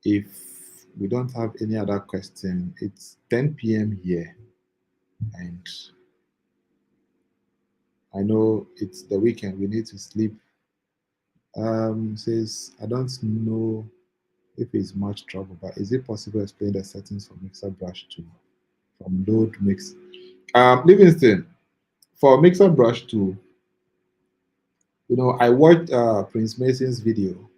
Speaker 1: If we don't have any other question, it's 10 p.m. here, and I know it's the weekend. We need to sleep. Says I don't know if it's much trouble, but is it possible to explain the settings for mixer brush tool from load mix? Livingston, for mixer brush tool, I watched Prince Mason's video,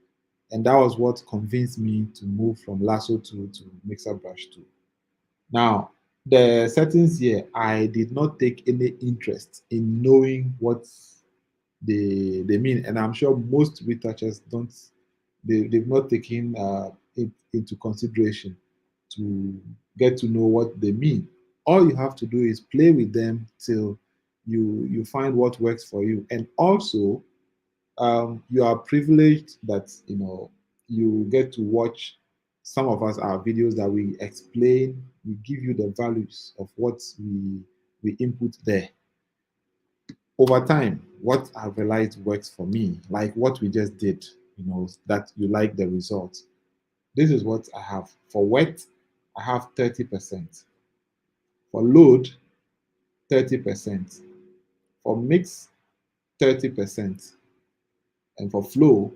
Speaker 1: and that was what convinced me to move from lasso tool to mixer brush tool. Now, the settings here, I did not take any interest in knowing what they mean, and I'm sure most retouchers don't. They've not taken it into consideration to get to know what they mean. All you have to do is play with them till you find what works for you, and also you are privileged that you get to watch some of us our videos that we explain, we give you the values of what we input there. Over time, what I've realized works for me, like what we just did, that you like the results. This is what I have. For wet, I have 30%. For load, 30%. For mix, 30%. And for flow,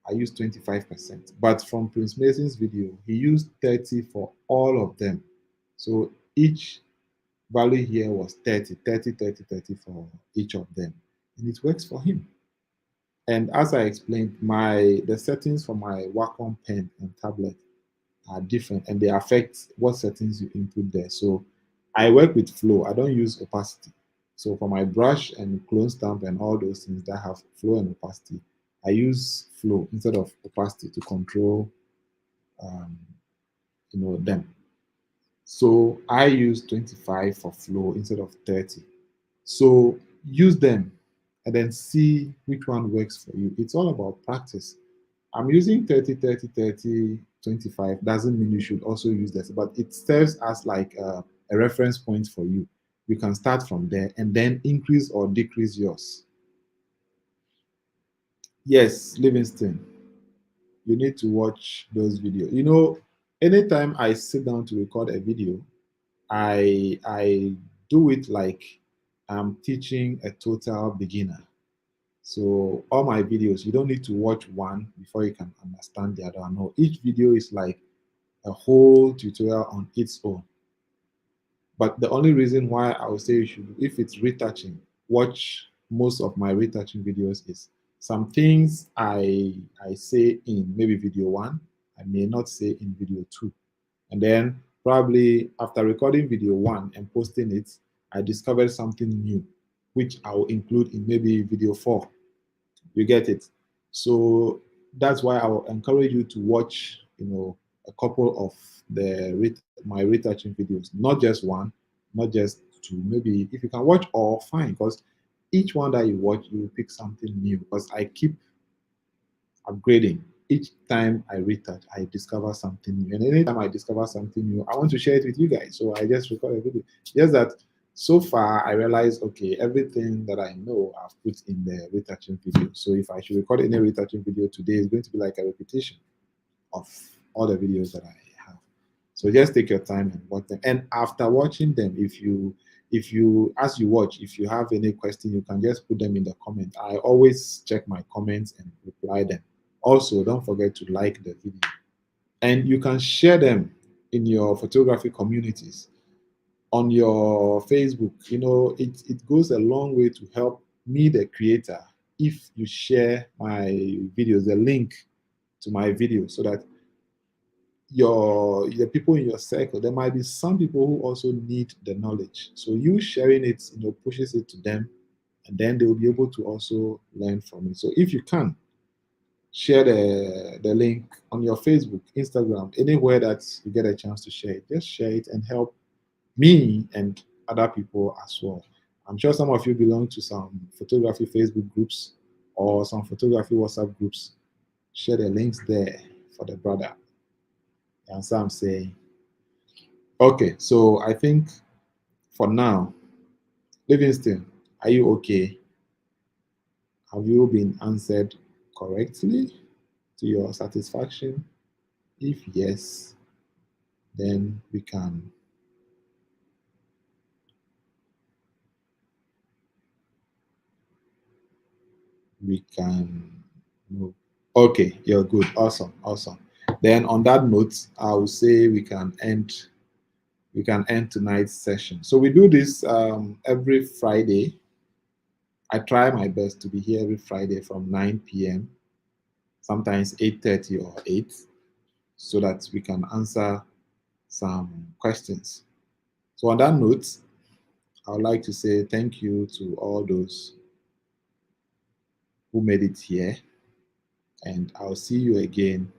Speaker 1: I use 25%. But from Prince Mason's video, he used 30 for all of them. So each value here was 30, 30, 30, 30 for each of them. And it works for him. And as I explained, the settings for my Wacom pen and tablet are different and they affect what settings you input there. So I work with flow. I don't use opacity. So for my brush and clone stamp and all those things that have flow and opacity, I use flow instead of opacity to control um, them. So I use 25 for flow instead of 30. So use them and then see which one works for you. It's all about practice. I'm using 30, 30, 30, 25. Doesn't mean you should also use this, but it serves as like a reference point for you. You can start from there and then increase or decrease yours. Yes, Livingston, you need to watch those videos. anytime I sit down to record a video, I do it like I'm teaching a total beginner. So all my videos, you don't need to watch one before you can understand the other. No, each video is like a whole tutorial on its own. But the only reason why I would say you should, if it's retouching, watch most of my retouching videos is some things I say in maybe video one, I may not say in video two. And then probably after recording video one and posting it, I discovered something new, which I will include in maybe video four. You get it? So that's why I will encourage you to watch, a couple of my retouching videos, not just one, not just two. Maybe if you can watch all, fine, because each one that you watch, you will pick something new. Because I keep upgrading. Each time I retouch, I discover something new. And anytime I discover something new, I want to share it with you guys. So I just record a video. Just that so far I realized, okay, everything that I know I've put in the retouching video. So if I should record any retouching video today, it's going to be like a repetition of all the videos that I have. So just take your time and watch them. And after watching them, as you watch, if you have any question, you can just put them in the comment. I always check my comments and reply them. Also, don't forget to like the video. And you can share them in your photography communities, on your Facebook. It goes a long way to help me, the creator, if you share my videos, the link to my video, so that the people in your circle, there might be some people who also need the knowledge. So you sharing it, pushes it to them, and then they will be able to also learn from it. So if you can, share the link on your Facebook, Instagram, anywhere that you get a chance to share it. Just share it and help me and other people as well. I'm sure some of you belong to some photography Facebook groups or some photography WhatsApp groups. Share the links there for the brother. And so I'm saying, okay, so I think for now, Livingston, are you okay? Have you been answered correctly to your satisfaction? If yes, then we can move. Okay, you're good. Awesome, awesome. Then on that note, I will say we can end tonight's session. So we do this every Friday. I try my best to be here every Friday from 9 p.m., sometimes 8:30 or 8, so that we can answer some questions. So on that note, I would like to say thank you to all those who made it here, and I'll see you again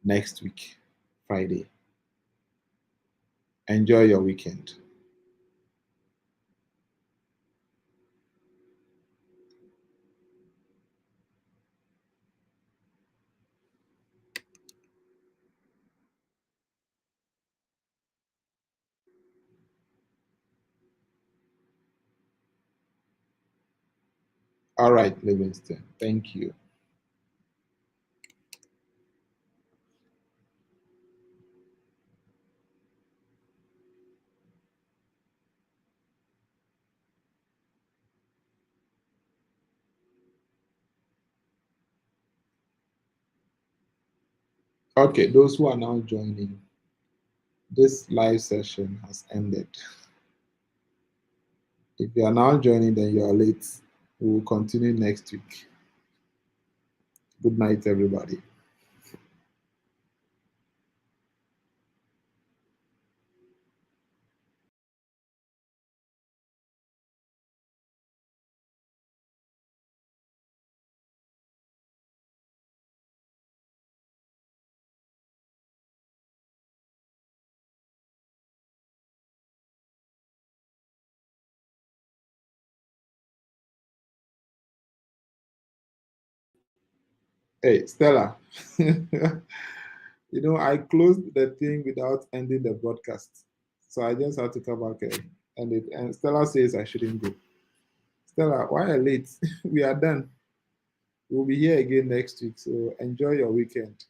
Speaker 1: next week, Friday. Enjoy your weekend. All right, Livingston. Thank you. Okay, those who are now joining, this live session has ended. If you are now joining, then you are late. We will continue next week. Good night, everybody. Hey, Stella. I closed the thing without ending the broadcast. So I just had to come back and end it. And Stella says I shouldn't go. Stella, why are you late? We are done. We'll be here again next week. So enjoy your weekend.